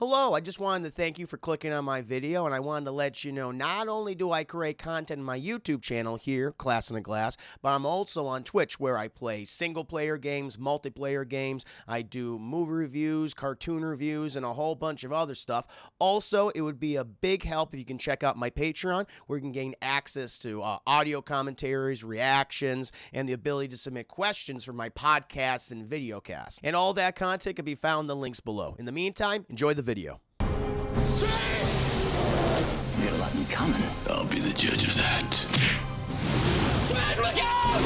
Hello, I just wanted to thank you for clicking on my video, and I wanted to let you know not only do I create content in my YouTube channel here, Class in a Glass, but I'm also on Twitch where I play single-player games, multiplayer games, I do movie reviews, cartoon reviews, and a whole bunch of other stuff. Also, it would be a big help if you can check out my Patreon, where you can gain access to audio commentaries, reactions, and the ability to submit questions for my podcasts and videocasts. And all that content can be found in the links below. In the meantime, enjoy the video. You got a lot in common. I'll be the judge of that. Dredd, look out!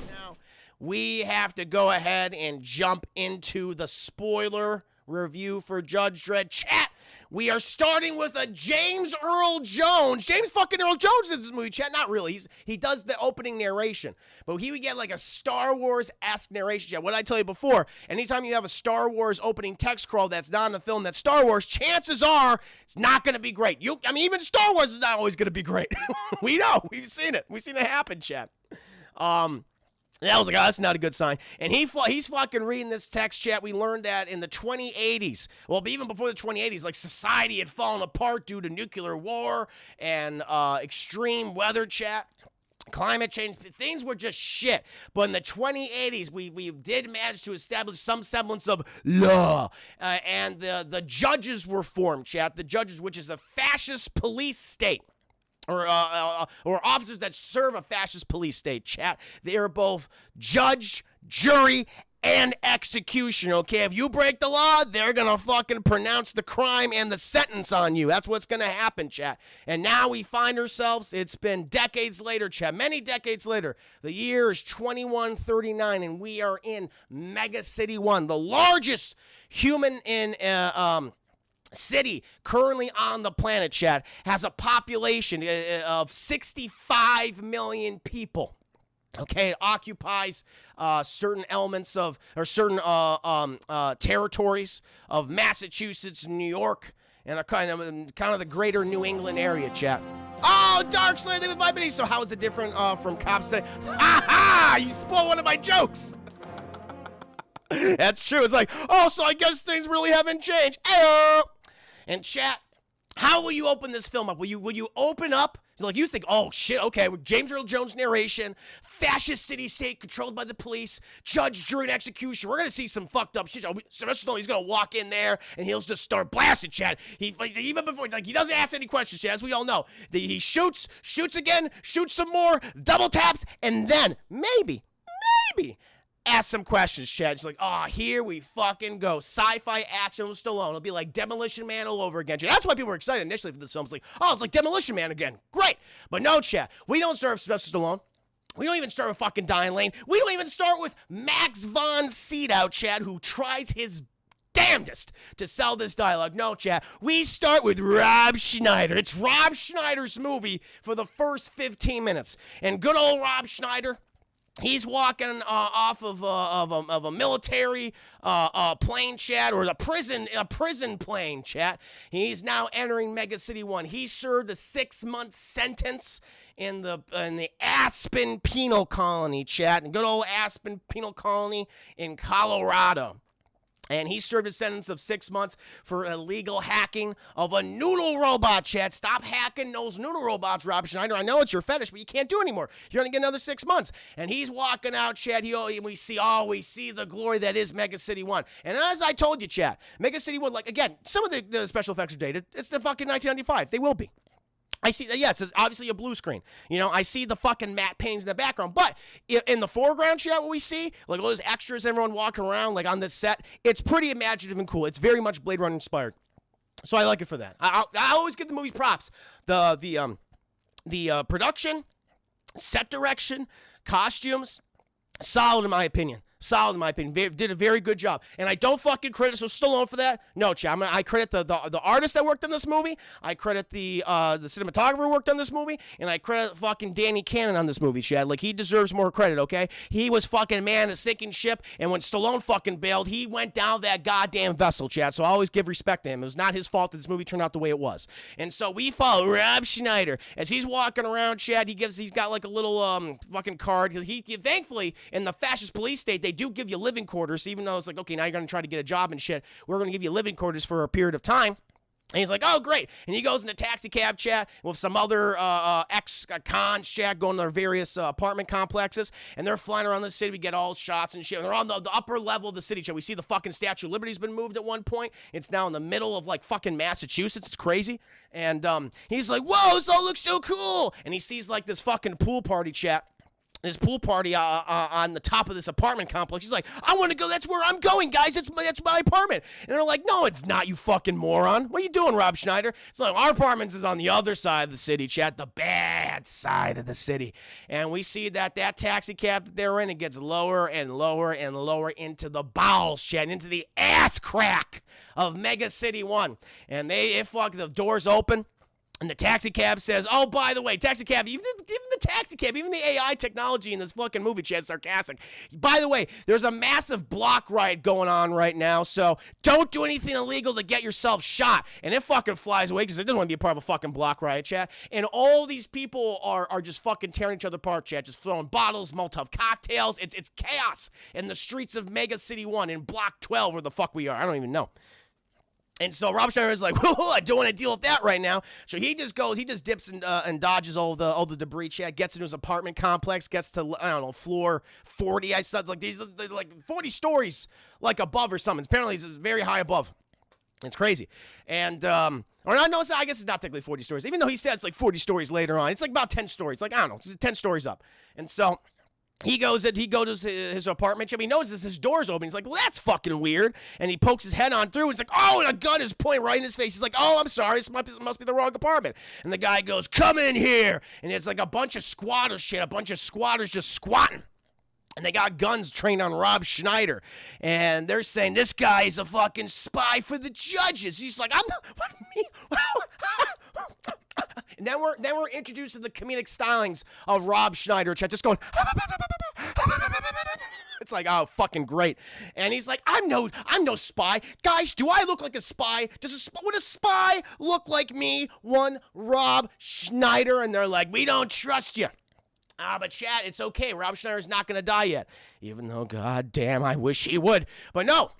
Now, we have to go ahead and jump into the spoiler review for Judge Dredd. Chat, we are starting with a James Earl Jones. James fucking Earl Jones in this movie, chat. Not really. He does the opening narration. But he would get like a Star Wars-esque narration, chat. What did I tell you before? Anytime you have a Star Wars opening text crawl that's not in the film that's Star Wars, chances are it's not going to be great. Even Star Wars is not always going to be great. We know. We've seen it. We've seen it happen, chat. I was like, oh, that's not a good sign. And he's fucking reading this text, chat. We learned that in the 2080s, well, even before the 2080s, like society had fallen apart due to nuclear war and extreme weather, chat. Climate change, things were just shit. But in the 2080s, we did manage to establish some semblance of law. And the judges were formed, chat. The judges, which is a fascist police state. Or officers that serve a fascist police state, chat. They are both judge, jury, and execution, okay? If you break the law, they're gonna fucking pronounce the crime and the sentence on you. That's what's gonna happen, chat. And now we find ourselves, it's been decades later, chat, many decades later. The year is 2139, and we are in Mega City 1, the largest human in city currently on the planet, chat, has a population of 65 million people. Okay, it occupies certain elements of, or certain territories of Massachusetts, New York, and kind of the greater New England area, chat. Oh, Dark Slayer, they with my buddy. So how is it different from Cops Today? Ha ha! You spoiled one of my jokes. That's true. It's like, oh, so I guess things really haven't changed. Ayo! And chat, how will you open this film up? Will you open up, like you think, oh shit, okay, with James Earl Jones narration, fascist city-state controlled by the police, judge, jury, and execution. We're gonna see some fucked up shit. Sylvester Stallone, he's gonna walk in there and he'll just start blasting, chat. Even before, he doesn't ask any questions, chat, as we all know. He shoots again, shoots some more, double taps, and then maybe ask some questions, chat. It's like, oh, here we fucking go. Sci-fi action with Stallone. It'll be like Demolition Man all over again, chat. That's why people were excited initially for this film. It's like, oh, it's like Demolition Man again. Great. But no, chat. We don't start with Sylvester Stallone. We don't even start with fucking Diane Lane. We don't even start with Max von Sydow, chat, who tries his damnedest to sell this dialogue. No, chat. We start with Rob Schneider. It's Rob Schneider's movie for the first 15 minutes. And good old Rob Schneider, he's walking off of a military plane, chat, or a prison plane, chat. He's now entering Mega City 1. He served a 6-month sentence in the Aspen Penal Colony, chat, and good old Aspen Penal Colony in Colorado. And he served a sentence of 6 months for illegal hacking of a noodle robot, chat. Stop hacking those noodle robots, Rob Schneider. I know it's your fetish, but you can't do it anymore. You're going to get another 6 months. And he's walking out, chat. We see the glory that is Mega City 1. And as I told you, chat, Mega City 1, like, again, some of the special effects are dated. It's the fucking 1995. They will be. I see that, yeah, it's obviously a blue screen. You know, I see the fucking matte paintings in the background. But in the foreground, chat, what we see, like all those extras, everyone walking around, like on this set, it's pretty imaginative and cool. It's very much Blade Runner inspired. So I like it for that. I always give the movie props. The production, set direction, costumes, solid in my opinion. Did a very good job. And I don't fucking credit Stallone for that. No, chat. I credit the artist that worked on this movie. I credit the cinematographer who worked on this movie. And I credit fucking Danny Cannon on this movie, chat. Like, he deserves more credit, okay? He was fucking man a sinking ship. And when Stallone fucking bailed, he went down that goddamn vessel, chat. So I always give respect to him. It was not his fault that this movie turned out the way it was. And so we follow Rob Schneider as he's walking around, chat. He's got like a little fucking card. Thankfully, in the fascist police state, they do give you living quarters, even though it's like, okay, now you're going to try to get a job and shit. We're going to give you living quarters for a period of time. And he's like, oh, great. And he goes in a taxi cab chat with some other ex-cons chat going to their various apartment complexes. And they're flying around the city. We get all shots and shit. And they're on the upper level of the city chat. We see the fucking Statue of Liberty's been moved at one point. It's now in the middle of, like, fucking Massachusetts. It's crazy. And he's like, whoa, this all looks so cool. And he sees, like, this fucking pool party chat. This pool party on the top of this apartment complex. He's like, I want to go. That's where I'm going, guys. That's my apartment. And they're like, no, it's not, you fucking moron. What are you doing, Rob Schneider? It's like, our apartment is on the other side of the city, chat, the bad side of the city. And we see that taxi cab that they're in, it gets lower and lower and lower into the bowels, chat, into the ass crack of Mega City 1. And the doors open. And the taxi cab says, oh, by the way, taxi cab, even the taxi cab, even the AI technology in this fucking movie, chat, is sarcastic. By the way, there's a massive block riot going on right now, so don't do anything illegal to get yourself shot. And it fucking flies away because it doesn't want to be a part of a fucking block riot, chat. And all these people are just fucking tearing each other apart, chat, just throwing bottles, Molotov cocktails. It's chaos in the streets of Mega City 1 in Block 12, where the fuck we are. I don't even know. And so Rob Schneider is like, whoa, I don't want to deal with that right now. So he just dips and dodges all the debris, chat, gets into his apartment complex, gets to, I don't know, floor 40. I said, like, they're like 40 stories, like, above or something. Apparently, it's very high above. It's crazy. And, I guess it's not technically 40 stories. Even though he said it's like 40 stories later on. It's like about 10 stories. Like, I don't know, it's 10 stories up. And so he goes to his apartment. He notices his door's open. He's like, well, that's fucking weird. And he pokes his head on through. He's like, oh, and a gun is pointing right in his face. He's like, oh, I'm sorry. This must be the wrong apartment. And the guy goes, come in here. And it's like a bunch of squatters shit. A bunch of squatters just squatting. And they got guns trained on Rob Schneider. And they're saying, this guy is a fucking spy for the judges. He's like, I'm not, what, me? And then we're introduced to the comedic stylings of Rob Schneider, chat, just going, it's like, oh, fucking great. And he's like, I'm no spy. Guys, do I look like a spy? Would a spy look like me? One Rob Schneider. And they're like, we don't trust you. But chat, it's okay. Rob Schneider's not going to die yet. Even though, goddamn, I wish he would. But no.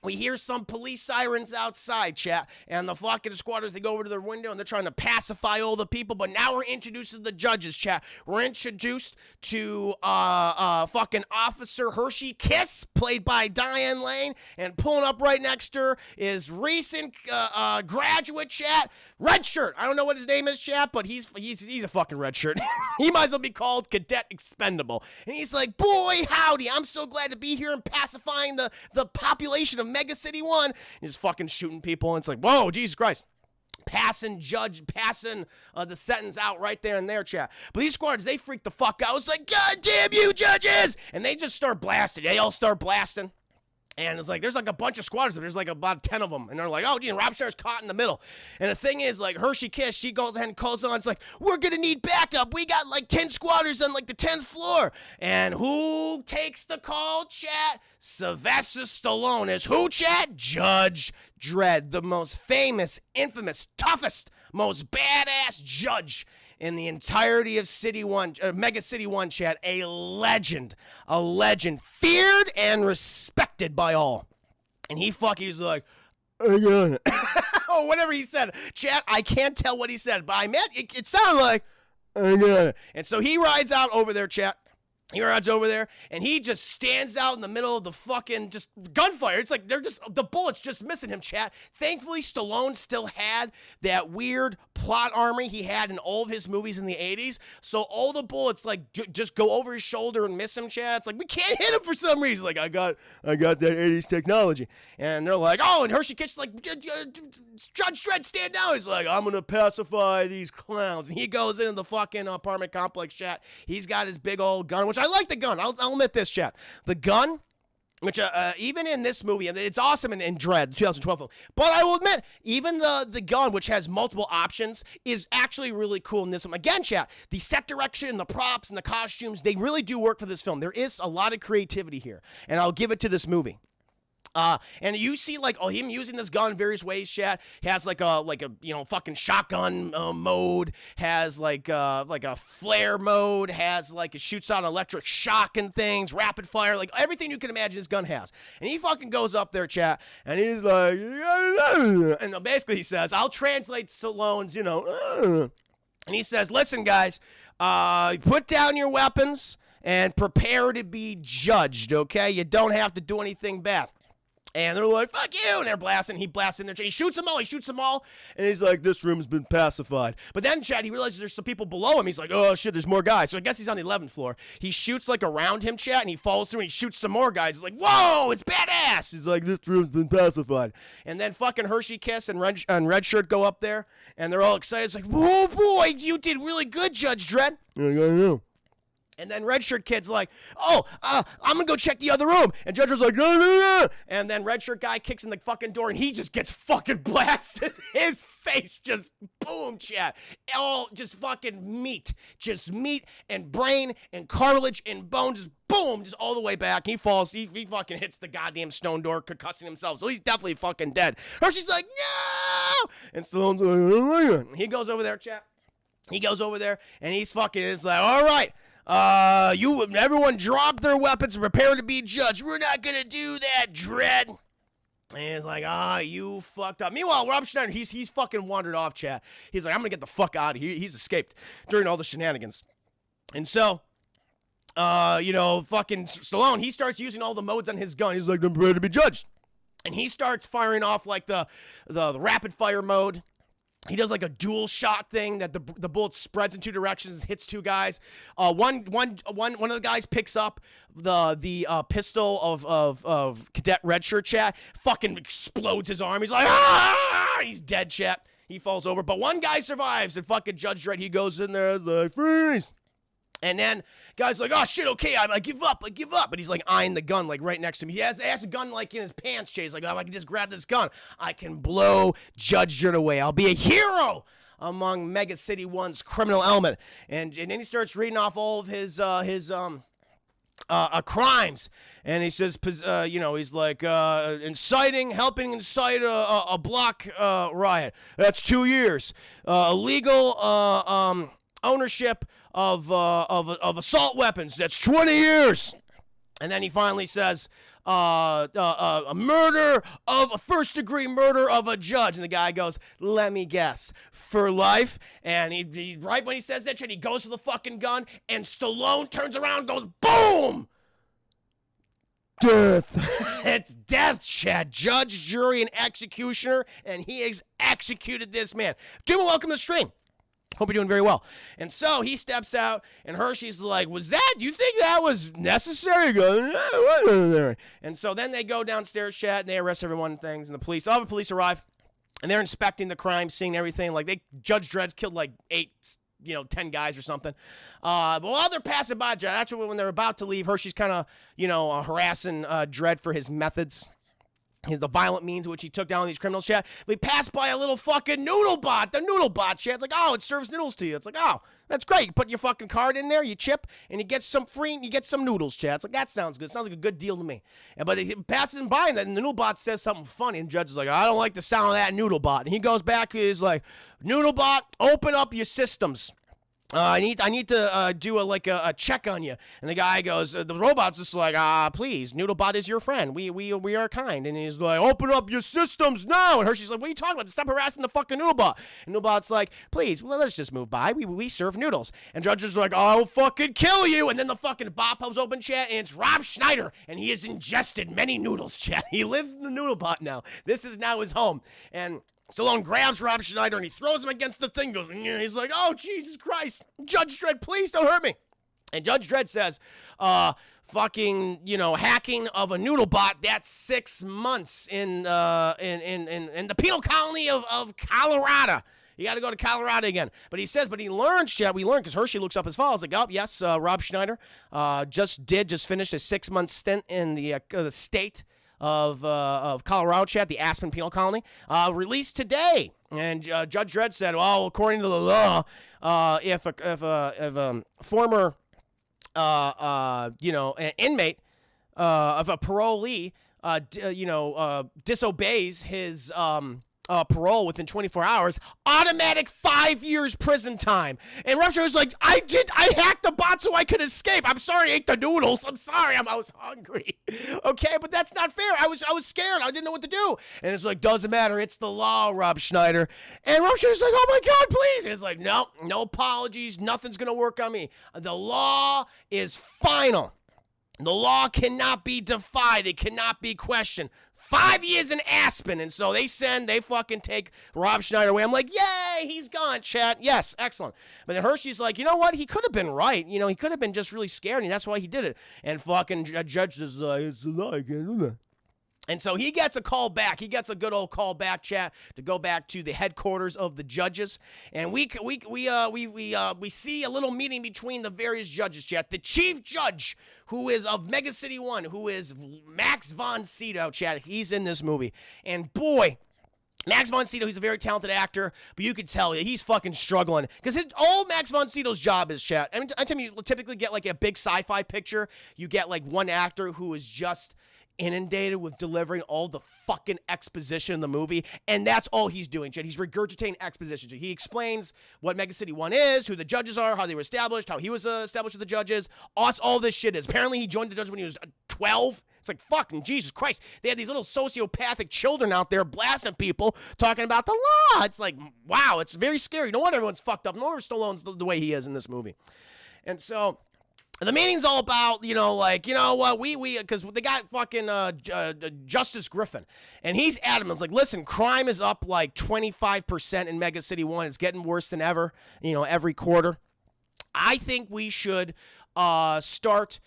We hear some police sirens outside, chat, and the fucking squatters, they go over to their window, and they're trying to pacify all the people, but now we're introduced to the judges, chat. We're introduced to fucking Officer Hershey Kiss, played by Diane Lane, and pulling up right next to her is recent graduate, chat, red shirt. I don't know what his name is, chat, but he's a fucking red shirt. He might as well be called Cadet Expendable. And he's like, boy, howdy, I'm so glad to be here and pacifying the population of Mega City 1. He's fucking shooting people, and it's like, whoa, Jesus Christ. Passing the sentence out right there and there, chat. But these squads, they freak the fuck out. It's like, God damn you, judges! And they just start blasting. They all start blasting. And it's like, there's like a bunch of squatters. There's like about 10 of them. And they're like, oh, gee, and Rob Schneider's caught in the middle. And the thing is, like, Hershey Kiss, she goes ahead and calls on. It's like, we're going to need backup. We got like 10 squatters on like the 10th floor. And who takes the call, chat? Sylvester Stallone is who, chat? Judge Dredd, the most famous, infamous, toughest, most badass judge in the entirety of Mega City 1, chat. A legend, feared and respected by all. And he's like, I got it. Oh, whatever he said. Chat, I can't tell what he said, but I meant, it sounded like, I got it. And so he rides out over there, chat. He rides over there, and he just stands out in the middle of the fucking just gunfire. It's like the bullets just missing him, chat. Thankfully, Stallone still had that weird plot armor he had in all of his movies in the 80s. So all the bullets, like, just go over his shoulder and miss him, chat. It's like, we can't hit him for some reason. Like, I got that 80s technology. And they're like, oh, and Hershey Kitchen's like, Judge Dredd, stand down. He's like, I'm going to pacify these clowns. And he goes into the fucking apartment complex, chat. He's got his big old gun, which I like the gun. I'll admit this, chat. The gun, which even in this movie, it's awesome in Dredd, the 2012 film. But I will admit, even the gun, which has multiple options, is actually really cool in this one. Again, chat, the set direction, the props, and the costumes, they really do work for this film. There is a lot of creativity here, and I'll give it to this movie. And you see like him using this gun in various ways. Chat. He has like a fucking shotgun mode. Has like a flare mode. Has like it shoots out electric shock and things. Rapid fire. Like everything you can imagine this gun has. And he fucking goes up there, chat. And he's like, and basically he says, I'll translate Stallone's, and he says, listen guys, put down your weapons and prepare to be judged. Okay, you don't have to do anything bad. And they're like, fuck you, and they're blasting. He blasts in there. He shoots them all, and he's like, this room's been pacified. But then, Chad, he realizes there's some people below him. He's like, oh, shit, there's more guys. So I guess he's on the 11th floor. He shoots, like, around him, Chad, and he falls through, and he shoots some more guys. He's like, whoa, it's badass. He's like, this room's been pacified. And then fucking Hershey Kiss and Red Shirt go up there, and they're all excited. It's like, whoa, boy, you did really good, Judge Dredd. I know. And then Red Shirt Kid's like, I'm going to go check the other room. And Judge was like, no. And then Red Shirt Guy kicks in the fucking door, and he just gets fucking blasted. His face just, boom, chat. All just fucking meat. Just meat and brain and cartilage and bone, just boom, just all the way back. He falls. He fucking hits the goddamn stone door, concussing himself. So he's definitely fucking dead. Hershey's like, no! And Stallone's like, he goes over there, chat. He goes over there, and he's fucking, it's like, all right. Everyone drop their weapons and prepare to be judged. We're not gonna do that, Dredd. And he's like, you fucked up. Meanwhile, Rob Schneider, he's fucking wandered off, chat. He's like, I'm gonna get the fuck out of here. He's escaped during all the shenanigans. And so, fucking Stallone, he starts using all the modes on his gun. He's like, I'm ready to be judged. And he starts firing off like the rapid fire mode. He does like a dual shot thing that the bullet spreads in two directions, hits two guys. One of the guys picks up the pistol of Cadet Red Shirt, chat. Fucking explodes his arm. He's like, he's dead, chat. He falls over, but one guy survives. And fucking Judge Dredd, he goes in there like, freeze. And then guy's like, oh shit, okay, I give up. But he's like eyeing the gun like right next to him. He has a gun like in his pants, Jay. He's like, I can just grab this gun. I can blow Judge Dredd away. I'll be a hero among Mega City 1's criminal element. And then he starts reading off all of his crimes. And he says, he's like, helping incite a block riot. That's 2 years. Illegal ownership of assault weapons. That's 20 years. And then he finally says, a first-degree murder of a judge. And the guy goes, let me guess, for life? And he right when he says that shit, he goes for the fucking gun, and Stallone turns around and goes, boom! Death. It's death, Chad. Judge, jury, and executioner, and he has executed this man. Doom, welcome to the stream. Hope you're doing very well. And so he steps out, and Hershey's like, do you think that was necessary? He goes, no. And so then they go downstairs, chat, and they arrest everyone and things, and all the police arrive, and they're inspecting the crime scene and everything. Like, Judge Dredd's killed like 10 guys or something. But while they're passing by, actually when they're about to leave, Hershey's kind of, harassing Dredd for his methods. The violent means in which he took down these criminals, chat. We passed by a little fucking noodle bot. The noodle bot, chat. It's like, it serves noodles to you. It's like, that's great. You put your fucking card in there, you chip, and you get some noodles, chat. It's like, that sounds good. Sounds like a good deal to me. But he passes him by, and then the noodle bot says something funny, and the judge is like, I don't like the sound of that noodle bot. And he goes back, he's like, noodle bot, open up your systems. I need to do a check on you. And the guy goes, the robot's just like, please, Noodlebot is your friend. We are kind. And he's like, open up your systems now. And Hershey's like, what are you talking about? Stop harassing the fucking Noodlebot. And Noodlebot's like, please, let's just move by. We serve noodles. And Judge is like, I'll fucking kill you. And then the fucking bot pops open, chat, and it's Rob Schneider. And he has ingested many noodles, chat. He lives in the Noodlebot now. This is now his home. And Stallone grabs Rob Schneider and he throws him against the thing. He's like, oh, Jesus Christ. Judge Dredd, please don't hurt me. And Judge Dredd says, hacking of a noodle bot, that's 6 months in the penal colony of Colorado. You got to go to Colorado again. But he learned, because Hershey looks up his files, like, yes, Rob Schneider just finished a 6-month stint in the state of Colorado, chat, the Aspen Penal Colony, released today. And Judge Dredd said, well, according to the law, if a former an inmate of a parolee disobeys his parole within 24 hours, automatic 5 years prison time. And Rob Schneider's like, I hacked the bot so I could escape. I'm sorry I ate the noodles. I'm sorry, I was hungry. Okay, but that's not fair. I was scared. I didn't know what to do. And it's like, doesn't matter. It's the law, Rob Schneider. And Rob Schneider's like, oh my God, please. And it's like, no apologies. Nothing's going to work on me. The law is final. The law cannot be defied. It cannot be questioned. 5 years in Aspen. And so they fucking take Rob Schneider away. I'm like, yay, he's gone, chat. Yes, excellent. But then Hershey's like, you know what? He could have been right. He could have been just really scared, and that's why he did it. And fucking judge is like, it's a lie. I can't do that. And so he gets a call back. He gets a good old call back, chat, to go back to the headquarters of the judges. And we see a little meeting between the various judges, chat. The chief judge, who is of Mega City 1, who is Max von Sydow, chat. He's in this movie. And boy, Max von Sydow, he's a very talented actor, but you could tell he's fucking struggling. Because all Max von Sydow's job is, chat. I mean, anytime you typically get like a big sci-fi picture, you get like one actor who is just inundated with delivering all the fucking exposition in the movie, and that's all he's doing, Jed. He's regurgitating exposition. He explains what Mega City 1 is, who the judges are, how they were established, how he was established with the judges. All this shit is. Apparently, he joined the judges when he was 12. It's like, fucking Jesus Christ. They had these little sociopathic children out there blasting people, talking about the law. It's like, wow, it's very scary. No wonder everyone's fucked up. No wonder Stallone's the way he is in this movie. And so the meeting's all about, what, because they got fucking Justice Griffin, and he's adamant. It's like, listen, crime is up like 25% in Mega City 1. It's getting worse than ever, every quarter. I think we should start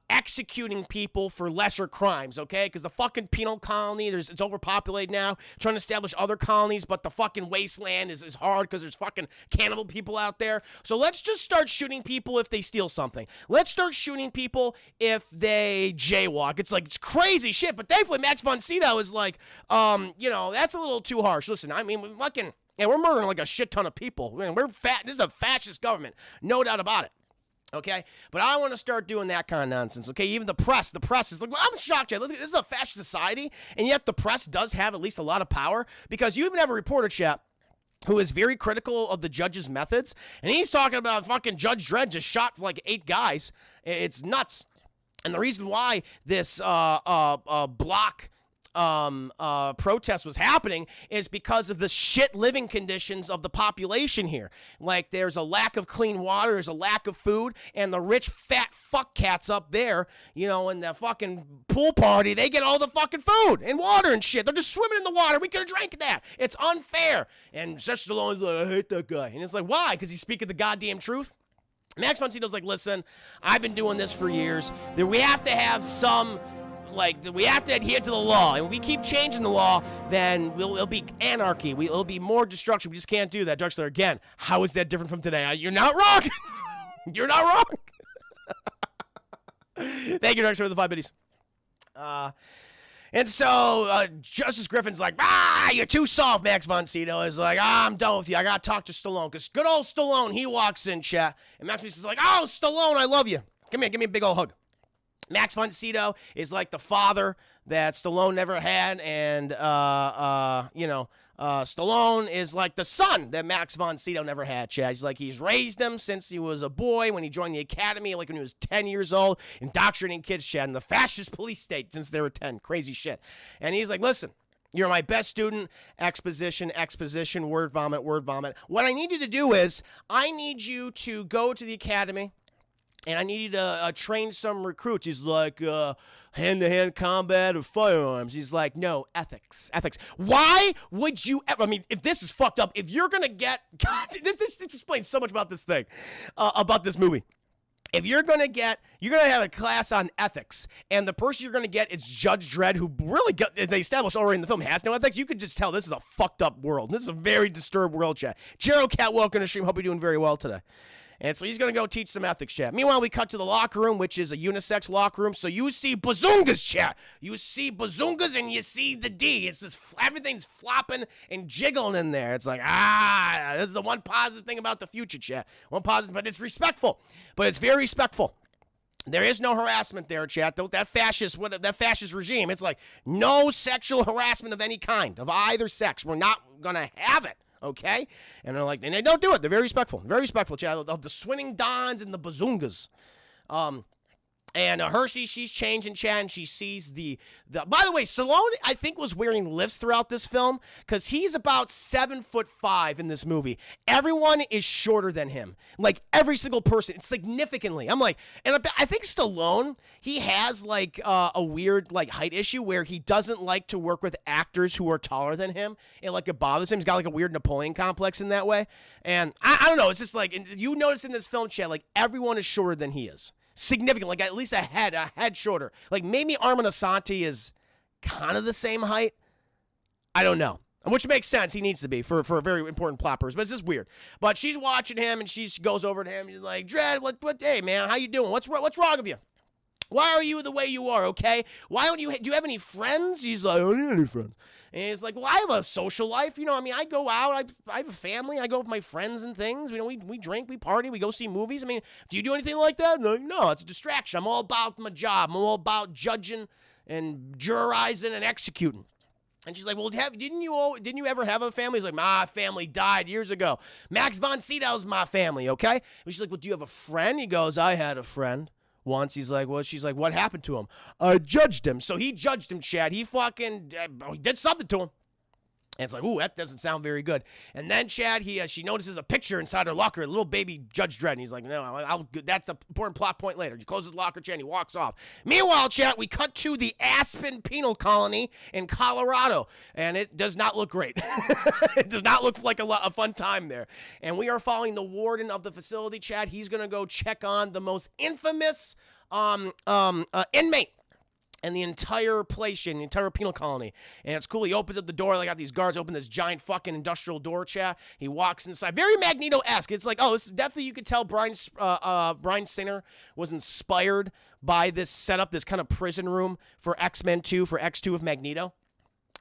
executing people for lesser crimes, okay? Because the fucking penal colony, it's overpopulated now, trying to establish other colonies, but the fucking wasteland is hard because there's fucking cannibal people out there. So let's just start shooting people if they steal something. Let's start shooting people if they jaywalk. It's crazy shit, but thankfully Max von Sydow is like, that's a little too harsh. Listen, I mean, we're murdering like a shit ton of people. I mean, this is a fascist government, no doubt about it. Okay, but I want to start doing that kind of nonsense. Okay, even the press is like, well, I'm shocked, Chad. This is a fascist society, and yet the press does have at least a lot of power, because you even have a reporter, chat, who is very critical of the judge's methods, and he's talking about fucking Judge Dredd just shot like 8 guys. It's nuts. And the reason why this block protest was happening is because of the shit living conditions of the population here. Like, there's a lack of clean water, there's a lack of food, and the rich fat fuck cats up there, in the fucking pool party, they get all the fucking food and water and shit. They're just swimming in the water. We could have drank that. It's unfair. And Seth Stallone's like, I hate that guy. And it's like, why? Because he's speaking the goddamn truth? Max von Sydow's like, listen, I've been doing this for years. We have to have some... we have to adhere to the law, and if we keep changing the law, then it'll be anarchy. It'll be more destruction. We just can't do that. Drexler, again, how is that different from today? You're not wrong. You're not wrong. Thank you, Drexler, for the 5 biddies. And so Justice Griffin's like, you're too soft, Max von Sydow. Is like, I'm done with you. I got to talk to Stallone, because good old Stallone, he walks in, chat, and Max von Sydow's like, oh, Stallone, I love you. Come here, give me a big old hug. Max von Sydow is like the father that Stallone never had, and, Stallone is like the son that Max von Sydow never had, Chad. He's raised him since he was a boy, when he joined the academy, like when he was 10 years old, indoctrinating kids, Chad, in the fascist police state since they were 10. Crazy shit. And he's like, listen, you're my best student. Exposition, word vomit. What I need you to do is, I need you to go to the academy, and I need you to train some recruits. He's like, hand-to-hand combat or firearms. He's like, no, ethics. Why would you ever, if this is fucked up, if you're going to get, God, this explains so much about this thing, about this movie. If you're going to have a class on ethics, and the person you're going to get is Judge Dredd, who really, they established already in the film, has no ethics, you could just tell this is a fucked up world. This is a very disturbed world, chat. Jero Cat, welcome to the stream. Hope you're doing very well today. And so he's going to go teach some ethics, chat. Meanwhile, we cut to the locker room, which is a unisex locker room. So you see bazungas, chat. You see bazungas and you see the D. It's this, everything's flopping and jiggling in there. It's like, this is the one positive thing about the future, chat. One positive, but it's respectful. But it's very respectful. There is no harassment there, chat. That fascist regime, it's like no sexual harassment of any kind, of either sex. We're not going to have it, okay? And they're like, and they don't do it. They're very respectful, chat, of the swinning dons and the bazungas. And Hershey, she's changing, chat, and she sees the. By the way, Stallone, I think, was wearing lifts throughout this film because he's about 7'5" in this movie. Everyone is shorter than him, like every single person, significantly. I'm like, and I think Stallone, he has like a weird like height issue where he doesn't like to work with actors who are taller than him, and like it bothers him. He's got like a weird Napoleon complex in that way, and I don't know. It's just like, and you notice in this film, chat, like everyone is shorter than he is. Significant, like at least a head shorter. Like maybe Armin Asante is kind of the same height. I don't know. Which makes sense. He needs to be for a very important plot purpose. But it's just weird. But she's watching him and she goes over to him and she's like, Dredd, what, hey man, how you doing? What's wrong with you? Why are you the way you are, okay? Why don't you, do you have any friends? He's like, I don't need any friends. And he's like, well, I have a social life. You know, I mean, I go out. I have a family. I go with my friends and things. You know, we drink, we party, we go see movies. I mean, do you do anything like that? No, it's a distraction. I'm all about my job. I'm all about judging and jurizing and executing. And she's like, well, didn't you ever have a family? He's like, my family died years ago. Max von Sydow's my family, okay? And she's like, well, do you have a friend? He goes, I had a friend. Once he's like, well, she's like, what happened to him? I judged him. So he judged him, Chad. He fucking he did something to him. And it's like, ooh, that doesn't sound very good. And then Chad, she notices a picture inside her locker, a little baby Judge Dredd. And he's like, no, that's an important plot point later. He closes his locker, Chad, and he walks off. Meanwhile, Chad, we cut to the Aspen Penal Colony in Colorado. And it does not look great. It does not look like a fun time there. And we are following the warden of the facility, Chad. He's going to go check on the most infamous inmate and the entire place, the entire penal colony. And it's cool. He opens up the door. They got these guards open this giant fucking industrial door, chat. He walks inside. Very Magneto-esque. It's like, oh, this is definitely, you could tell Bryan Singer was inspired by this setup, this kind of prison room for X-Men 2, for X2 of Magneto.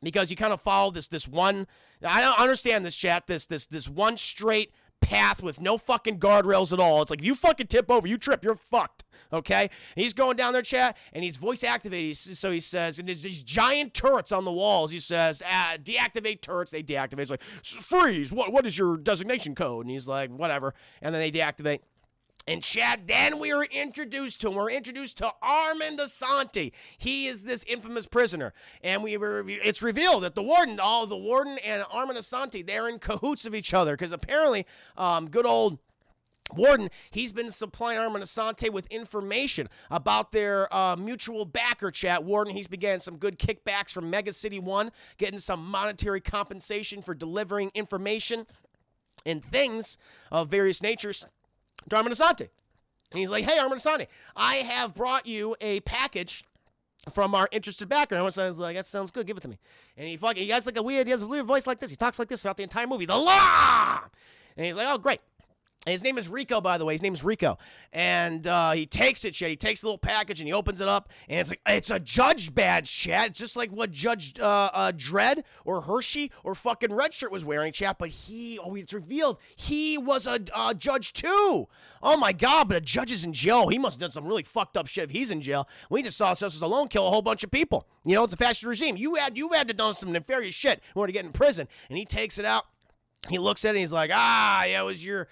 Because you kind of follow this one, I don't understand this, chat, this one straight path with no fucking guardrails at all. It's like, if you fucking tip over, you trip, you're fucked, okay? And he's going down there, chat, and he's voice activated. So he says, and there's these giant turrets on the walls. He says, deactivate turrets. They deactivate. It's like, freeze, what is your designation code? And he's like, whatever. And then they deactivate. And Chad, then we are introduced to him. We're introduced to Armin Asante. He is this infamous prisoner. And it's revealed that the warden and Armin Asante, they're in cahoots of each other. Because apparently, good old Warden, he's been supplying Armin Asante with information about their mutual backer, chat. Warden, he's began some good kickbacks from Mega City 1, getting some monetary compensation for delivering information and things of various natures to Armin Asante. And he's like, hey, Armin Asante, I have brought you a package from our interested backer. Armin Asante's like, that sounds good, give it to me. And he has a weird voice like this. He talks like this throughout the entire movie. The law! And he's like, oh, great. And his name is Rico, by the way. His name is Rico. And he takes it, Chad. He takes the little package and he opens it up. And it's like, it's a judge badge, Chad. It's just like what Judge Dredd or Hershey or fucking Redshirt was wearing, Chad. But it's revealed he was a judge too. Oh my God, but a judge is in jail. He must have done some really fucked up shit if he's in jail. We just saw Sylvester Stallone kill a whole bunch of people. You know, it's a fascist regime. You had to done some nefarious shit in order to get in prison. And he takes it out. He looks at it and he's like, yeah, it was your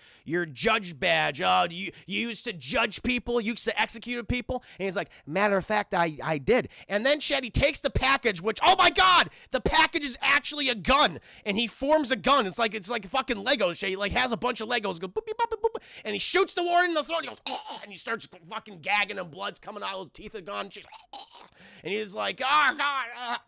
judge badge. Oh, you used to judge people? You used to execute people? And he's like, matter of fact, I did. And then, Chad, he takes the package, which, oh my God, the package is actually a gun. And he forms a gun. It's like fucking Legos. He like has a bunch of Legos. Go boop, boop, boop, boop, boop, and he shoots the warden in the throat. And he goes, oh, and he starts fucking gagging and blood's coming out. His teeth are gone. And he's like, oh God.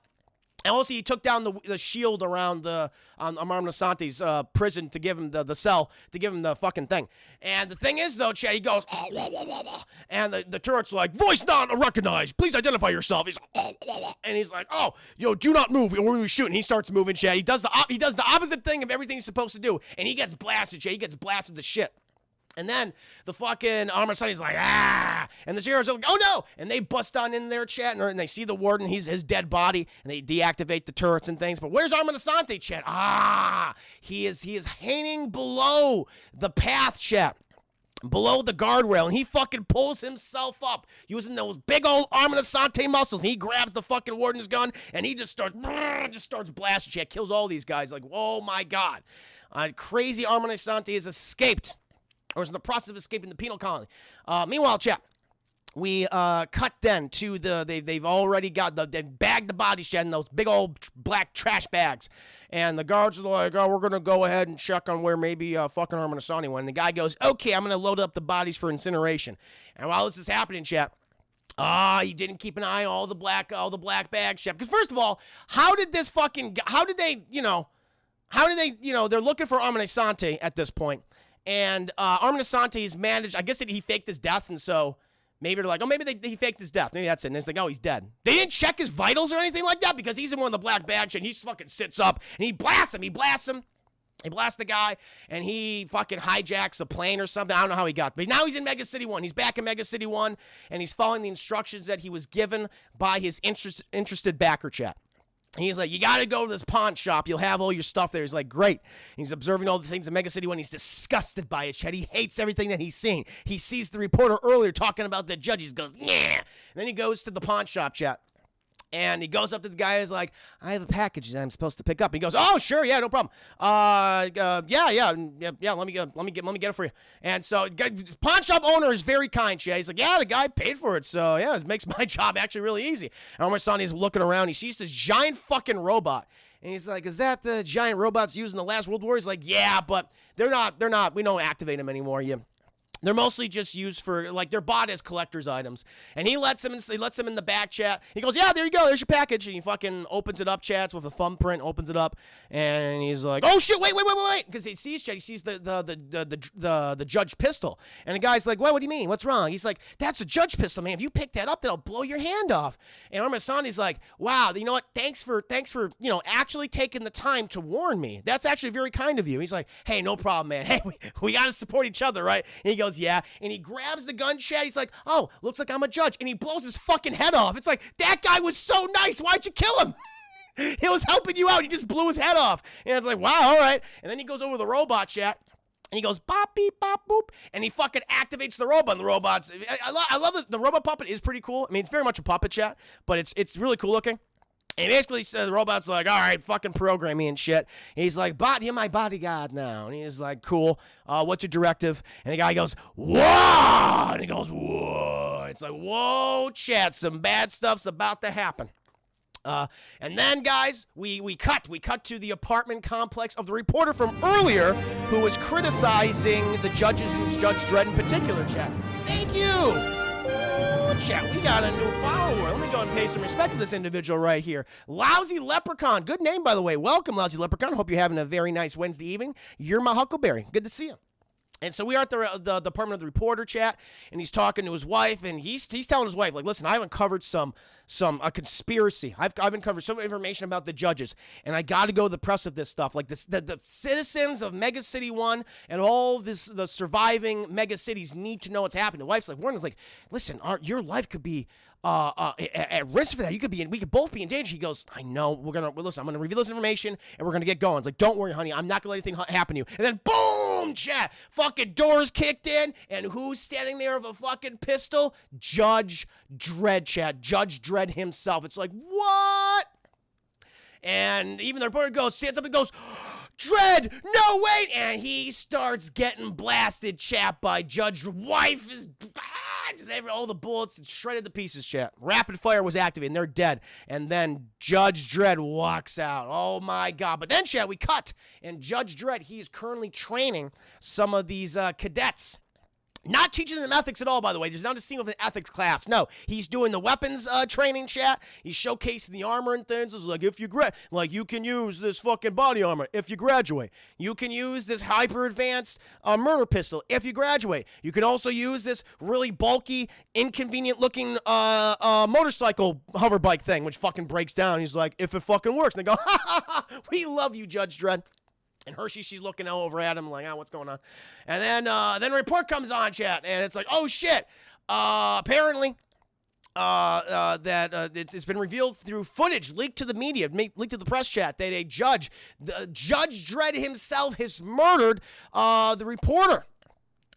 And also, he took down the shield around Armin Asante's prison to give him the cell, to give him the fucking thing. And the thing is, though, Chad, he goes, oh, blah, blah, blah, blah. And the turret's like, voice not recognized. Please identify yourself. He's like, blah, blah. And he's like, oh, do not move. We're going to shoot. And he starts moving, Chad. He does the opposite thing of everything he's supposed to do. And he gets blasted, Chad. He gets blasted to shit. And then the fucking Armin Asante's like, and the zeros are like, oh no! And they bust on in there, chat, and they see the warden, his dead body, and they deactivate the turrets and things. But where's Armin Asante, chat? He is hanging below the path, chat. below the guardrail, and he fucking pulls himself up using those big old arm asante muscles. And he grabs the fucking warden's gun, and he just starts blasting shit. Kills all these guys. Like, oh my god. Crazy arm asante has escaped, or is in the process of escaping the penal colony. Meanwhile, chat, we cut then to they've already got they've bagged the body shed in those big old black trash bags, and the guards are like, oh, we're gonna go ahead and check on where maybe fucking Armin Asani went. And the guy goes, okay, I'm gonna load up the bodies for incineration. And while this is happening, chat, he didn't keep an eye on all the black bags, chat. Because first of all, how did they they're looking for Armin Asante at this point, and Armin Asante's managed, I guess he faked his death, and so maybe they're like, oh, maybe he faked his death. Maybe that's it. And it's like, oh, he's dead. They didn't check his vitals or anything like that because he's in one of the black bags, and he fucking sits up, and he blasts him. He blasts the guy, and he fucking hijacks a plane or something. I don't know how he got. But now he's in Mega City 1. He's back in Mega City 1, and he's following the instructions that he was given by his interested backer, chat. He's like, you got to go to this pawn shop. You'll have all your stuff there. He's like, great. And he's observing all the things in Mega City 1. He's disgusted by it, Chet. He hates everything that he's seeing. He sees the reporter earlier talking about the judge. He goes, yeah. And then he goes to the pawn shop, chat. And he goes up to the guy who's like, I have a package that I'm supposed to pick up. And he goes, oh, sure, yeah, no problem. Let me get it for you. And so pawn shop owner is very kind, Jay. He's like, yeah, the guy paid for it. So, yeah, it makes my job actually really easy. And Omar Sani's looking around. He sees this giant fucking robot. And he's like, is that the giant robots used in the last World War? He's like, yeah, but they're not, we don't activate them anymore. They're mostly just used for, like, they're bought as collector's items. And he lets him in the back, chat. He goes, yeah, there you go. There's your package. And he fucking opens it up, chats, with a thumbprint, opens it up. And he's like, oh, shit, wait. Because he sees, chat, he sees the judge pistol. And the guy's like, what do you mean? What's wrong? He's like, that's a judge pistol, man. If you pick that up, that'll blow your hand off. And Armin Asani's like, wow, you know what? Thanks for, actually taking the time to warn me. That's actually very kind of you. He's like, hey, no problem, man. Hey, we got to support each other, right? And he goes, yeah, and he grabs the gun, chat. He's like, oh, looks like I'm a judge, and he blows his fucking head off. It's like, that guy was so nice. Why'd you kill him? He was helping you out. He just blew his head off. And it's like, wow, all right. And then he goes over to the robot, chat, and he goes, bop, beep, bop, boop, and he fucking activates the robot. And the robot's, I love the robot puppet is pretty cool. I mean, it's very much a puppet, chat, but it's really cool looking. And basically, the robot's like, all right, fucking program me and shit. And he's like, you're my bodyguard now. And he's like, cool. What's your directive? And the guy goes, whoa! And he goes, whoa. It's like, whoa, chat, some bad stuff's about to happen. And then, guys, we cut to the apartment complex of the reporter from earlier who was criticizing the judges, Judge Dredd in particular, chat. Thank you! Chat, we got a new follower. Let me go and pay some respect to this individual right here. Lousy Leprechaun. Good name, by the way. Welcome, Lousy Leprechaun. Hope you're having a very nice Wednesday evening. You're my Huckleberry. Good to see you. And so we are at the Department of the Reporter, chat, and he's talking to his wife, and he's telling his wife, like, listen, I uncovered a conspiracy. I've uncovered some information about the judges, and I got to go to the press of this stuff. Like this, the citizens of Mega City 1 and all the surviving mega cities need to know what's happening. The wife's like, Warren's like, listen, your life could be at risk for that. We could both be in danger. He goes, I know. Listen, I'm gonna reveal this information, and we're gonna get going. It's like, don't worry, honey. I'm not gonna let anything happen to you. And then, boom, chat. Fucking doors kicked in, and who's standing there with a fucking pistol? Judge Dredd, chat. Judge Dredd himself. It's like, what? And even the reporter stands up and goes, Dredd, no, wait! And he starts getting blasted, chat, by Judge. Wife is all the bullets shredded to pieces, chat. Rapid fire was activated, and they're dead. And then Judge Dredd walks out. Oh, my God. But then, chat, we cut. And Judge Dredd, he is currently training some of these cadets. Not teaching them ethics at all, by the way. There's not a scene with an ethics class. No, he's doing the weapons training, chat. He's showcasing the armor and things. It's like, you can use this fucking body armor if you graduate. You can use this hyper-advanced murder pistol if you graduate. You can also use this really bulky, inconvenient-looking motorcycle hover bike thing, which fucking breaks down. He's like, if it fucking works. And they go, ha, ha, ha, we love you, Judge Dredd. And Hershey, she's looking over at him like, what's going on? And then a report comes on, chat, and it's like, oh, shit. Apparently, it's been revealed through footage leaked to the media, leaked to the press, chat, that Judge Dredd himself has murdered the reporter.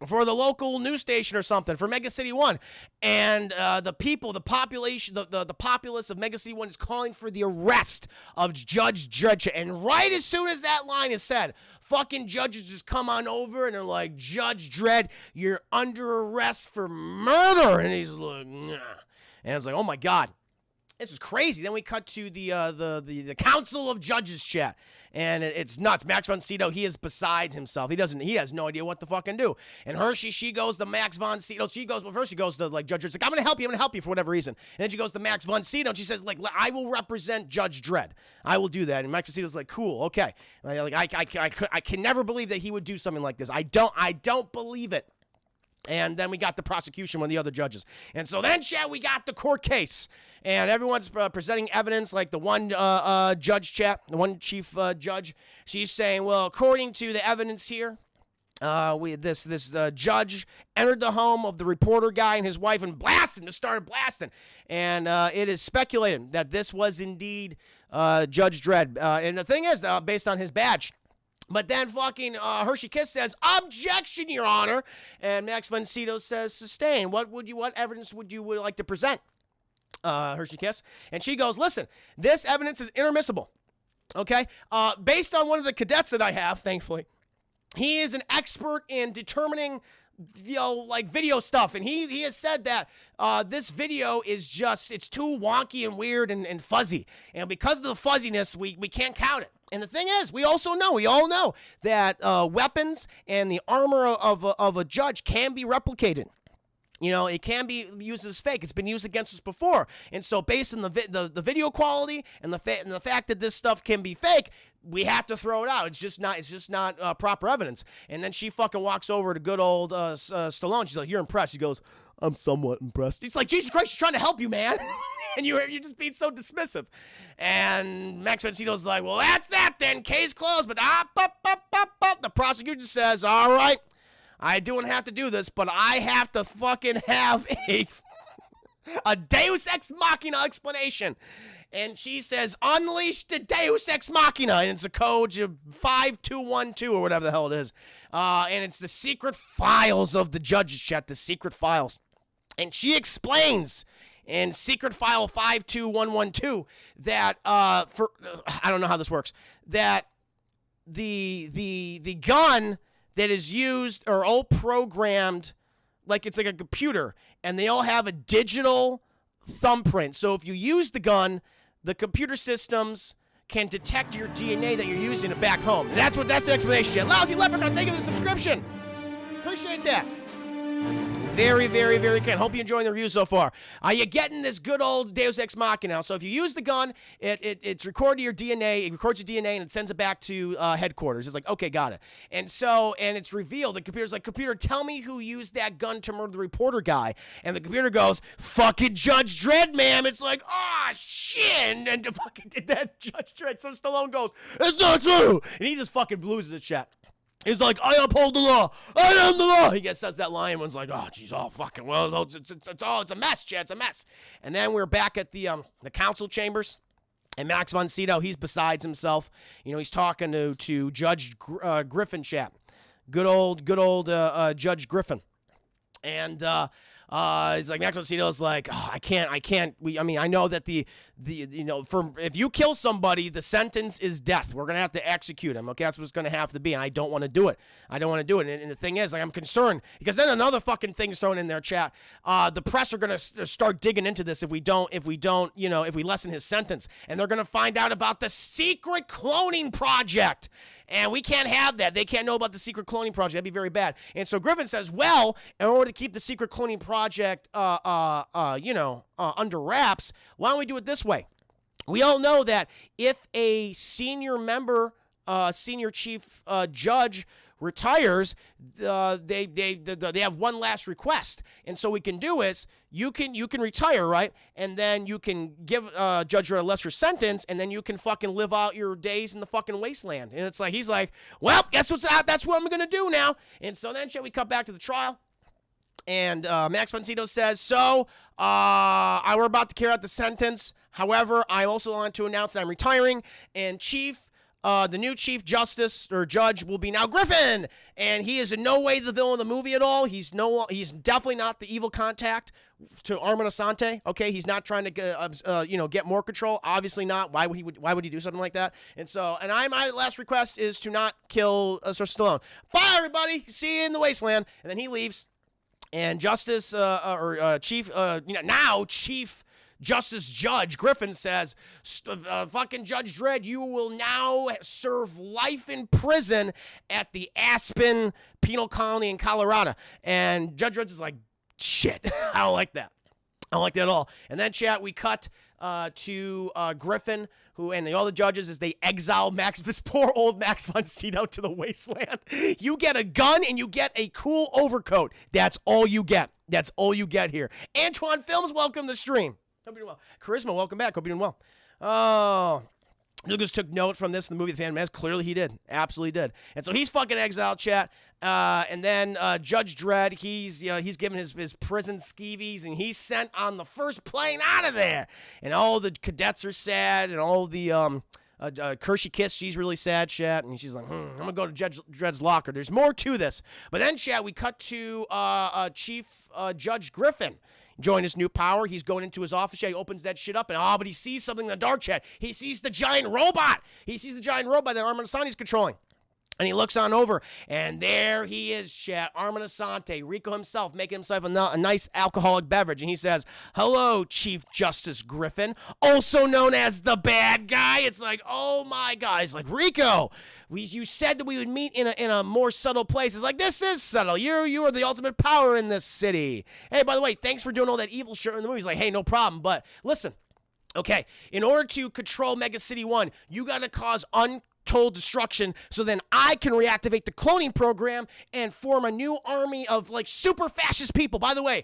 for the local news station or something, for Mega City 1. And the people, the population, the populace of Mega City 1 is calling for the arrest of Judge Dredd. And right as soon as that line is said, fucking judges just come on over and they're like, Judge Dredd, you're under arrest for murder. And he's like, nah. And it's like, oh my God. This is crazy. Then we cut to the Council of Judges chat, and it's nuts. Max von Sydow, he is beside himself. He has no idea what to fucking do. And Hershey, she goes to Max von Sydow. First she goes to like Judge Dredd. She's like, I'm gonna help you for whatever reason. And then she goes to Max von Sydow, and she says, like, I will represent Judge Dredd. I will do that. And Max von Sydow's like, cool, okay. I can never believe that he would do something like this. I don't believe it. And then we got the prosecution, one of the other judges. And so then, chat, we got the court case. And everyone's presenting evidence, like the one judge, chat, the one chief judge. She's saying, well, according to the evidence here, this judge entered the home of the reporter guy and his wife and started blasting. And it is speculated that this was indeed Judge Dredd. And the thing is, based on his badge, but then fucking Hershey Kiss says, objection, Your Honor. And Max von Sydow says, sustain. What evidence would you like to present, Hershey Kiss? And she goes, listen, this evidence is intermissible, okay? Based on one of the cadets that I have, thankfully, he is an expert in determining, like video stuff. And he has said that this video is it's too wonky and weird and fuzzy. And because of the fuzziness, we can't count it. And the thing is, we all know that weapons and the armor of a judge can be replicated. You know, it can be used as fake. It's been used against us before. And so based on the video quality and the fact that this stuff can be fake, we have to throw it out. It's just not proper evidence. And then she fucking walks over to good old Stallone. She's like, you're impressed. He goes, I'm somewhat impressed. He's like, Jesus Christ, she's trying to help you, man. And you're just being so dismissive. And Max von Sydow's like, well, that's that then. Case closed. But the prosecutor says, all right, I don't have to do this, but I have to fucking have a Deus Ex Machina explanation. And she says, unleash the Deus Ex Machina. And it's a code 5212 or whatever the hell it is. And it's the secret files of the judge's chat, the secret files. And she explains in secret file 52112 that, I don't know how this works, that the gun that is used are all programmed like it's like a computer, and they all have a digital thumbprint. So if you use the gun, the computer systems can detect your DNA that you're using it back home. That's the explanation. Lousy Leprechaun, thank you for the subscription. Appreciate that. Very, very, very kind. Hope you're enjoying the review so far. Are you getting this good old Deus Ex Machina now? So if you use the gun, it's recorded your DNA. It records your DNA and it sends it back to headquarters. It's like, okay, got it. And it's revealed. The computer's like, computer, tell me who used that gun to murder the reporter guy. And the computer goes, fucking Judge Dredd, ma'am. It's like, oh, shit. And fucking did that Judge Dredd. So Stallone goes, it's not true. And he just fucking loses his shit. He's like, I uphold the law. I am the law. He says that line. Everyone's like, oh, geez, oh, fucking, well, it's a mess, Chad. It's a mess. And then we're back at the council chambers. And Max von Sydow, he's besides himself. You know, he's talking to Judge Griffin, chap. Good old Judge Griffin. And he's like, Max von Sydow's like, oh, I can't. I know that if you kill somebody, the sentence is death. We're going to have to execute him. Okay, that's what it's going to have to be. And I don't want to do it. And the thing is, like, I'm concerned because then another fucking thing's thrown in there, chat. The press are going to start digging into this if we lessen his sentence. And they're going to find out about the secret cloning project. And we can't have that. They can't know about the secret cloning project. That'd be very bad. And so Griffin says, well, in order to keep the secret cloning project, under wraps, why don't we do it this way? We all know that if a senior member, senior chief judge retires, they have one last request. And so we can do is you can retire, right? And then you can give Judge Dredd a lesser sentence, and then you can fucking live out your days in the fucking wasteland. And it's like, he's like, well, that's what I'm gonna do now. And so then shall we cut back to the trial? And Max von Sydow says, so we're about to carry out the sentence. However, I also want to announce that I'm retiring. And Chief the new Chief Justice or Judge will be now Griffin, and he is in no way the villain of the movie at all. He's definitely not the evil contact to Armin Asante. Okay, he's not trying to get more control. Obviously not. Why would he do something like that? And my last request is to not kill Sylvester Stallone. Bye everybody. See you in the wasteland. And then he leaves, and Justice Chief Chief Justice Judge Griffin says, fucking Judge Dredd, you will now serve life in prison at the Aspen Penal Colony in Colorado. And Judge Dredd is like, shit, I don't like that. I don't like that at all. And then, chat, we cut to Griffin, and all the judges as they exile this poor old Max von Sydow to the wasteland. You get a gun and you get a cool overcoat. That's all you get. That's all you get here. Antoine Films, welcome to the stream. Hope you're doing well. Charisma, welcome back. Hope you're doing well. Oh, Lucas took note from this in the movie The Phantom Menace. Clearly he did. Absolutely did. And so he's fucking exiled, chat. And then Judge Dredd, he's given his prison skeevies, and he's sent on the first plane out of there. And all the cadets are sad, and all the Kershey Kiss, she's really sad, chat. And she's like, I'm going to go to Judge Dredd's locker. There's more to this. But then, chat, we cut to Chief Judge Griffin. Enjoying his new power. He's going into his office chat. He opens that shit up, and but he sees something in the dark, chat. He sees the giant robot. He sees the giant robot that Armin Asante's controlling. And he looks on over, and there he is, chat. Armin Asante, Rico himself, making himself a nice alcoholic beverage. And he says, hello, Chief Justice Griffin, also known as the bad guy. It's like, oh my God. It's like, Rico, you said that we would meet in a more subtle place. It's like, this is subtle. You are the ultimate power in this city. Hey, by the way, thanks for doing all that evil shit in the movie. He's like, hey, no problem. But listen, okay, in order to control Mega City 1, you got to cause untold destruction, so then I can reactivate the cloning program and form a new army of like super fascist people. By the way,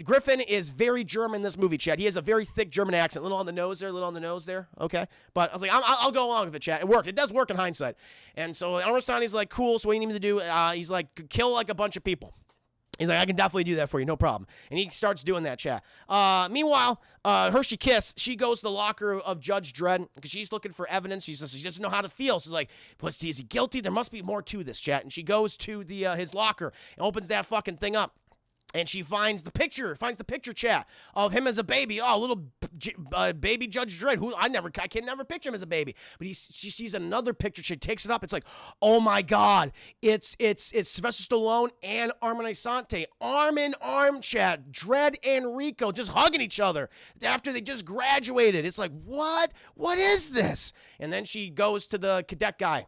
Griffin is very German in this movie, chat. He has a very thick German accent, little on the nose there, okay? But I was like, I'll go along with it, chat. It worked. It does work in hindsight. And so Armasani's like, cool, so what do you need me to do? He's like, kill like a bunch of people. He's like, I can definitely do that for you, no problem. And he starts doing that, chat. Meanwhile, Hershey Kiss, she goes to the locker of Judge Dredd because she's looking for evidence. She doesn't know how to feel. She's like, is he guilty? There must be more to this, chat. And she goes to his locker and opens that fucking thing up. And she finds the picture, chat, of him as a baby. Oh, little baby Judge Dredd, who I can never picture him as a baby. But she sees another picture. She takes it up. It's like, oh my God, it's Sylvester Stallone and Armin Asante, arm in arm, chat. Dredd and Rico just hugging each other after they just graduated. It's like, what is this? And then she goes to the cadet guy.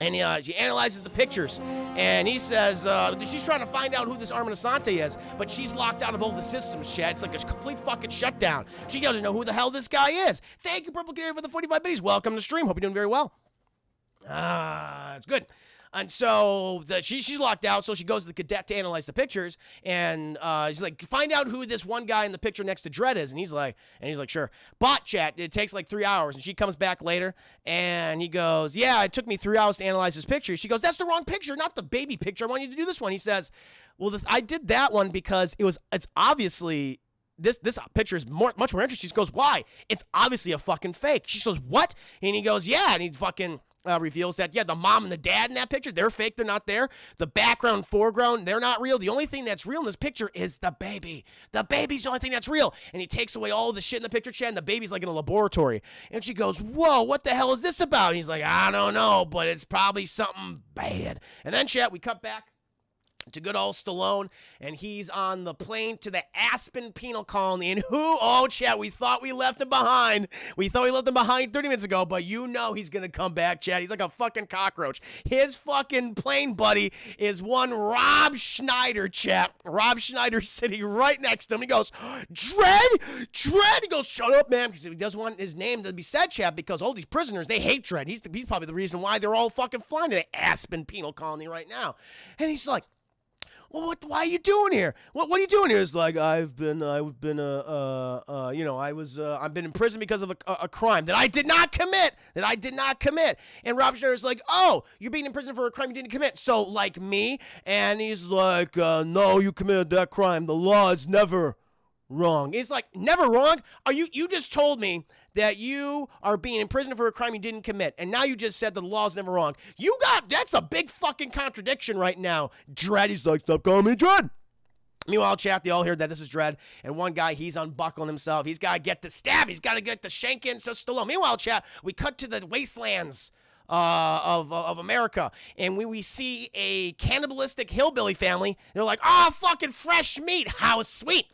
And she analyzes the pictures, and he says she's trying to find out who this Armin Asante is, but she's locked out of all the systems, chat. It's like a complete fucking shutdown. She doesn't know who the hell this guy is. Thank you, Purple Canary, for the 45 biddies. Welcome to the stream. Hope you're doing very well. It's good. And so she's locked out, so she goes to the cadet to analyze the pictures, and she's like, find out who this one guy in the picture next to Dredd is. And he's like, sure. But, chat, it takes like 3 hours, and she comes back later, and he goes, yeah, it took me 3 hours to analyze this picture. She goes, that's the wrong picture, not the baby picture. I want you to do this one. He says, well, I did that one because it's obviously... This picture is much more interesting. She goes, why? It's obviously a fucking fake. She goes, what? And he goes, yeah, and he fucking... reveals that, yeah, the mom and the dad in that picture, they're fake, they're not there. The background, foreground, they're not real. The only thing that's real in this picture is the baby. The baby's the only thing that's real. And he takes away all the shit in the picture, chat, and the baby's like in a laboratory. And she goes, whoa, what the hell is this about? And he's like, I don't know, but it's probably something bad. And then, chat, we cut back to good old Stallone, and he's on the plane to the Aspen Penal Colony, and chat, we thought we left him behind. We thought we left him behind 30 minutes ago, but you know he's gonna come back, chat. He's like a fucking cockroach. His fucking plane buddy is one Rob Schneider, chat. Rob Schneider sitting right next to him. He goes, Dredd! He goes, shut up, man, because he doesn't want his name to be said, chat, because all these prisoners, they hate Dredd. He's probably the reason why they're all fucking flying to the Aspen Penal Colony right now. And he's like, well, why are you doing here? What are you doing here? It's like, I've been in prison because of a crime that I did not commit. And Rob Schneider's like, oh, you're being in prison for a crime you didn't commit. So, like me? And he's like, no, you committed that crime. The law is never wrong. It's like, never wrong? You just told me that you are being imprisoned for a crime you didn't commit, and now you just said the law's never wrong. That's a big fucking contradiction right now. Dredd, he's like, stop calling me Dredd. Meanwhile, chat, they all hear that this is Dredd, and one guy, he's unbuckling himself. He's got to get the stab. He's got to get the shank in, so Stallone. Meanwhile, chat, we cut to the wastelands of America, and we see a cannibalistic hillbilly family. They're like, oh, fucking fresh meat. How sweet.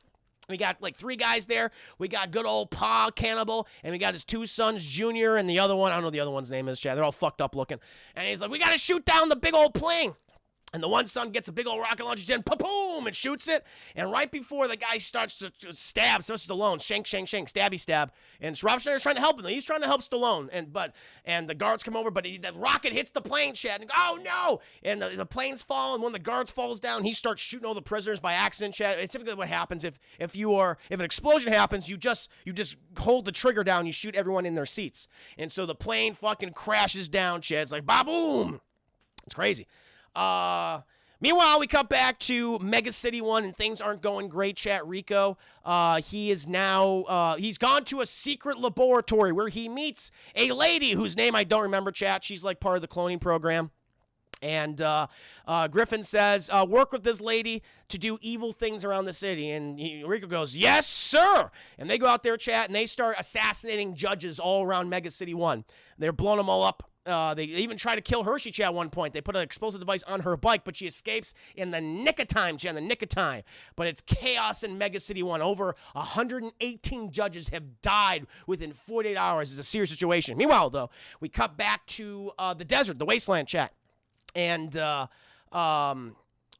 We got like 3 guys there. We got good old Pa Cannibal, and we got his 2 sons, Junior, and the other one. I don't know what the other one's name is, chat. They're all fucked up looking. And he's like, we got to shoot down the big old plane. And the one son gets a big old rocket launcher, and pa-boom, and shoots it. And right before the guy starts to stab, so it's Stallone, shank, stabby stab. And Rob Schneider's trying to help him. He's trying to help Stallone. And the guards come over, but the rocket hits the plane, Chad. And oh, no! And the plane's falling. And when the guards falls down, he starts shooting all the prisoners by accident, Chad. It's typically what happens if an explosion happens, you just hold the trigger down, you shoot everyone in their seats. And so the plane fucking crashes down, Chad. It's like, ba-boom! It's crazy. Meanwhile, we cut back to Mega City 1, and things aren't going great, chat. Rico, he is now, he's gone to a secret laboratory where he meets a lady whose name I don't remember, chat. She's like part of the cloning program. And Griffin says, work with this lady to do evil things around the city. And Rico goes, yes, sir. And they go out there, chat, and they start assassinating judges all around Mega City 1. They're blowing them all up. They even try to kill Hershey, chat, at one point. They put an explosive device on her bike, but she escapes in the nick of time, chat, in the nick of time. But it's chaos in Mega City 1. Over 118 judges have died within 48 hours. It's a serious situation. Meanwhile, though, we cut back to the desert, the wasteland, chat. And Sylvester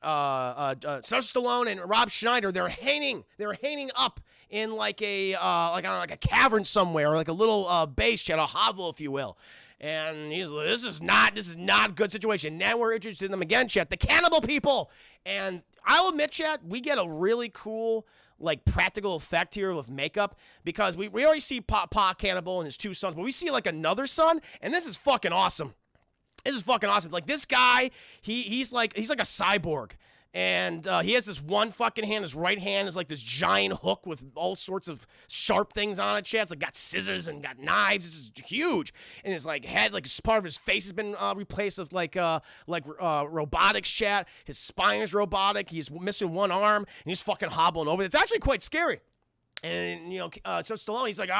Stallone and Rob Schneider, they're hanging up in like a like a cavern somewhere, or like a little base, chat, a hovel, if you will. And he's like, this is not a good situation. Then we're introduced to them again, chat, the cannibal people. And I'll admit, chat, we get a really cool, like, practical effect here with makeup, because we already see Pa Cannibal and his 2 sons, but we see like another son, and this is fucking awesome. This is fucking awesome. Like, this guy, he's like a cyborg. And he has this one fucking hand. His right hand is like this giant hook with all sorts of sharp things on it, chat. It's like got scissors and got knives. This is huge. And his like head, like part of his face has been replaced with like robotics, chat. His spine is robotic. He's missing one arm, and he's fucking hobbling over. It's actually quite scary. And so Stallone, he's like,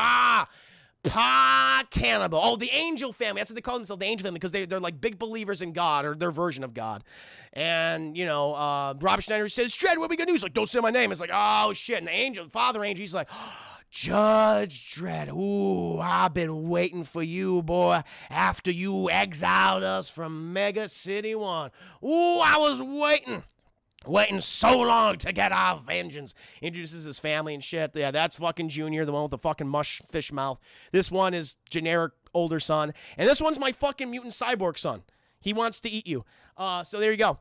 Pa Cannibal. Oh, the Angel family. That's what they call themselves, the Angel family, because they're like big believers in God, or their version of God. And, Rob Schneider says, Dredd, what are we going to do? He's like, don't say my name. It's like, oh, shit. And the Angel, Father Angel, he's like, Judge Dredd, ooh, I've been waiting for you, boy, after you exiled us from Mega City 1. Ooh, I was waiting so long to get our vengeance. Introduces his family and shit. Yeah, that's fucking Junior, the one with the fucking mush fish mouth. This one is generic older son. And this one's my fucking mutant cyborg son. He wants to eat you. So there you go.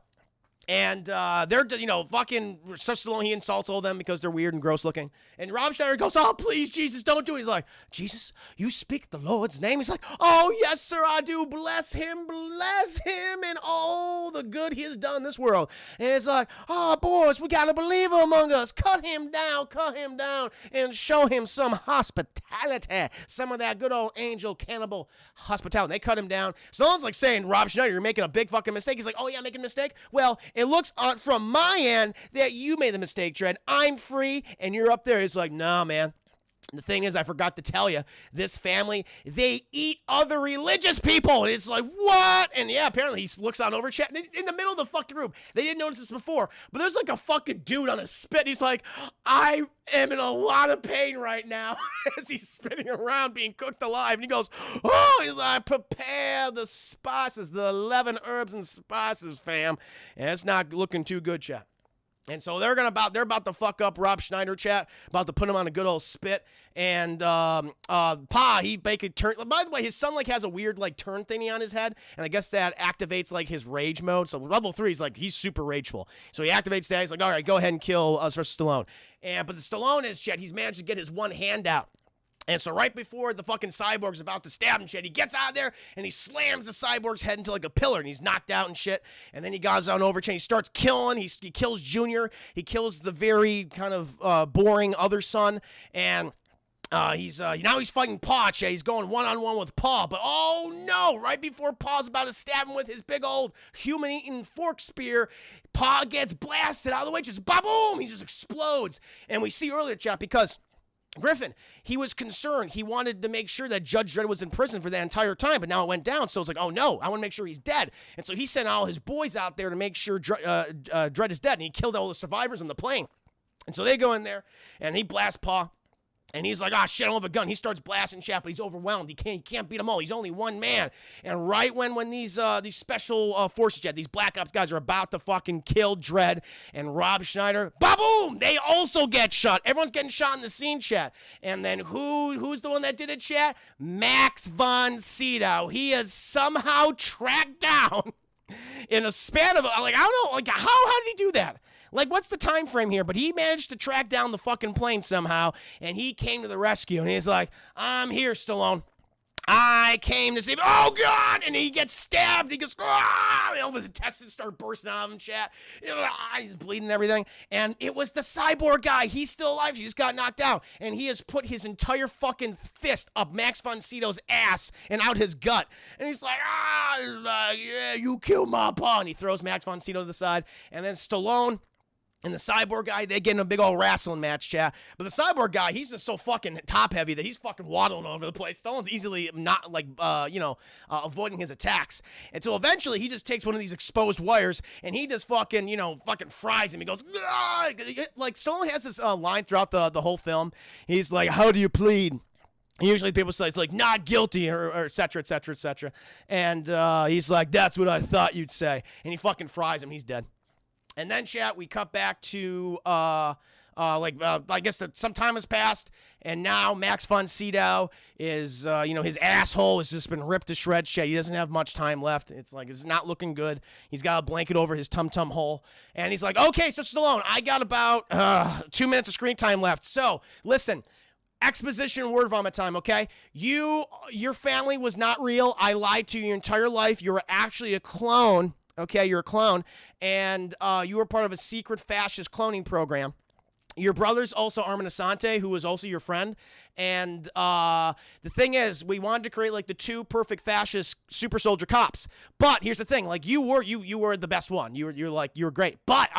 And they're, fucking Stallone, he insults all of them because they're weird and gross looking. And Rob Schneider goes, oh, please, Jesus, don't do it. He's like, Jesus, you speak the Lord's name? He's like, oh, yes, sir, I do. Bless him, and all the good he has done in this world. And it's like, oh, boys, we got a believer among us. Cut him down, and show him some hospitality. Some of that good old Angel Cannibal hospitality. And they cut him down. Stallone's like saying, Rob Schneider, you're making a big fucking mistake. He's like, oh, yeah, making a mistake? Well, it looks from my end that you made the mistake, Dredd. I'm free, and you're up there. It's like, no, man. The thing is, I forgot to tell you, this family, they eat other religious people. And it's like, what? And yeah, apparently he looks on over, chat, in the middle of the fucking room. They didn't notice this before, but there's like a fucking dude on a spit. He's like, I am in a lot of pain right now as he's spinning around being cooked alive. And he goes, oh, he's like, prepare the spices, the 11 herbs and spices, fam. And it's not looking too good, chat. And so they're about to fuck up Rob Schneider, chat, about to put him on a good old spit. And Pa, he basically turned. By the way, his son like has a weird like turn thingy on his head, and I guess that activates like his rage mode. So level 3 is like he's super rageful. So he activates that. He's like, all right, go ahead and kill Sylvester Stallone. But the Stallone is, chat, he's managed to get his one hand out. And so right before the fucking cyborg's about to stab him shit, he gets out of there and he slams the cyborg's head into like a pillar and he's knocked out and shit. And then he goes on over and he starts killing. He kills Junior. He kills the very kind of boring other son. And now he's fighting Paw. He's going one-on-one with Paw. But oh no, right before Paw's about to stab him with his big old human-eating fork spear, Paw gets blasted out of the way. Just ba-boom! He just explodes. And we see earlier, chat, because Griffin, he was concerned. He wanted to make sure that Judge Dredd was in prison for that entire time, but now it went down. So it's like, oh no, I want to make sure he's dead. And so he sent all his boys out there to make sure Dredd is dead, and he killed all the survivors on the plane. And so they go in there, and he blasts Paw. And he's like, shit, I don't have a gun. He starts blasting Chat, but he's overwhelmed. He can't beat them all. He's only one man. And right when these special forces, Chat, these Black Ops guys are about to fucking kill Dredd and Rob Schneider, ba-boom! They also get shot. Everyone's getting shot in the scene, Chat. And then who's the one that did it, Chat? Max von Sydow. He is somehow tracked down in a span of, like, I don't know, like, how did he do that? Like, what's the time frame here? But he managed to track down the fucking plane somehow, and he came to the rescue, and he's like, I'm here, Stallone. I came to save. Oh, God! And he gets stabbed. He goes, and all of his intestines start bursting out of him, Chat. He's bleeding and everything. And it was the cyborg guy. He's still alive. He just got knocked out. And he has put his entire fucking fist up Max von Sydow's ass and out his gut. And he's like, yeah, you killed my pa. And he throws Max von Sydow to the side. And then Stallone and the cyborg guy, they get in a big old wrestling match, Chat. But the cyborg guy, he's just so fucking top heavy that he's fucking waddling all over the place. Stallone's easily not, like, avoiding his attacks. And so eventually he just takes one of these exposed wires and he just fucking fries him. He goes, ah! Like, Stallone has this line throughout the whole film. He's like, how do you plead? And usually people say it's like, not guilty, or et cetera, et cetera, et cetera. And he's like, that's what I thought you'd say. And he fucking fries him. He's dead. And then, Chat, we cut back to, I guess that some time has passed, and now Max von Sydow is, his asshole has just been ripped to shreds, Chat. He doesn't have much time left. It's like, it's not looking good. He's got a blanket over his tum-tum hole. And he's like, okay, so Stallone, I got about 2 minutes of screen time left. So, listen. Exposition word vomit time, okay? Your family was not real. I lied to you your entire life. You were actually a clone. Okay, you're a clone, and you were part of a secret fascist cloning program. Your brother's also Armin Asante, who was also your friend, and the thing is, we wanted to create like the two perfect fascist super soldier cops. But here's the thing, like you were the best one. You were great. But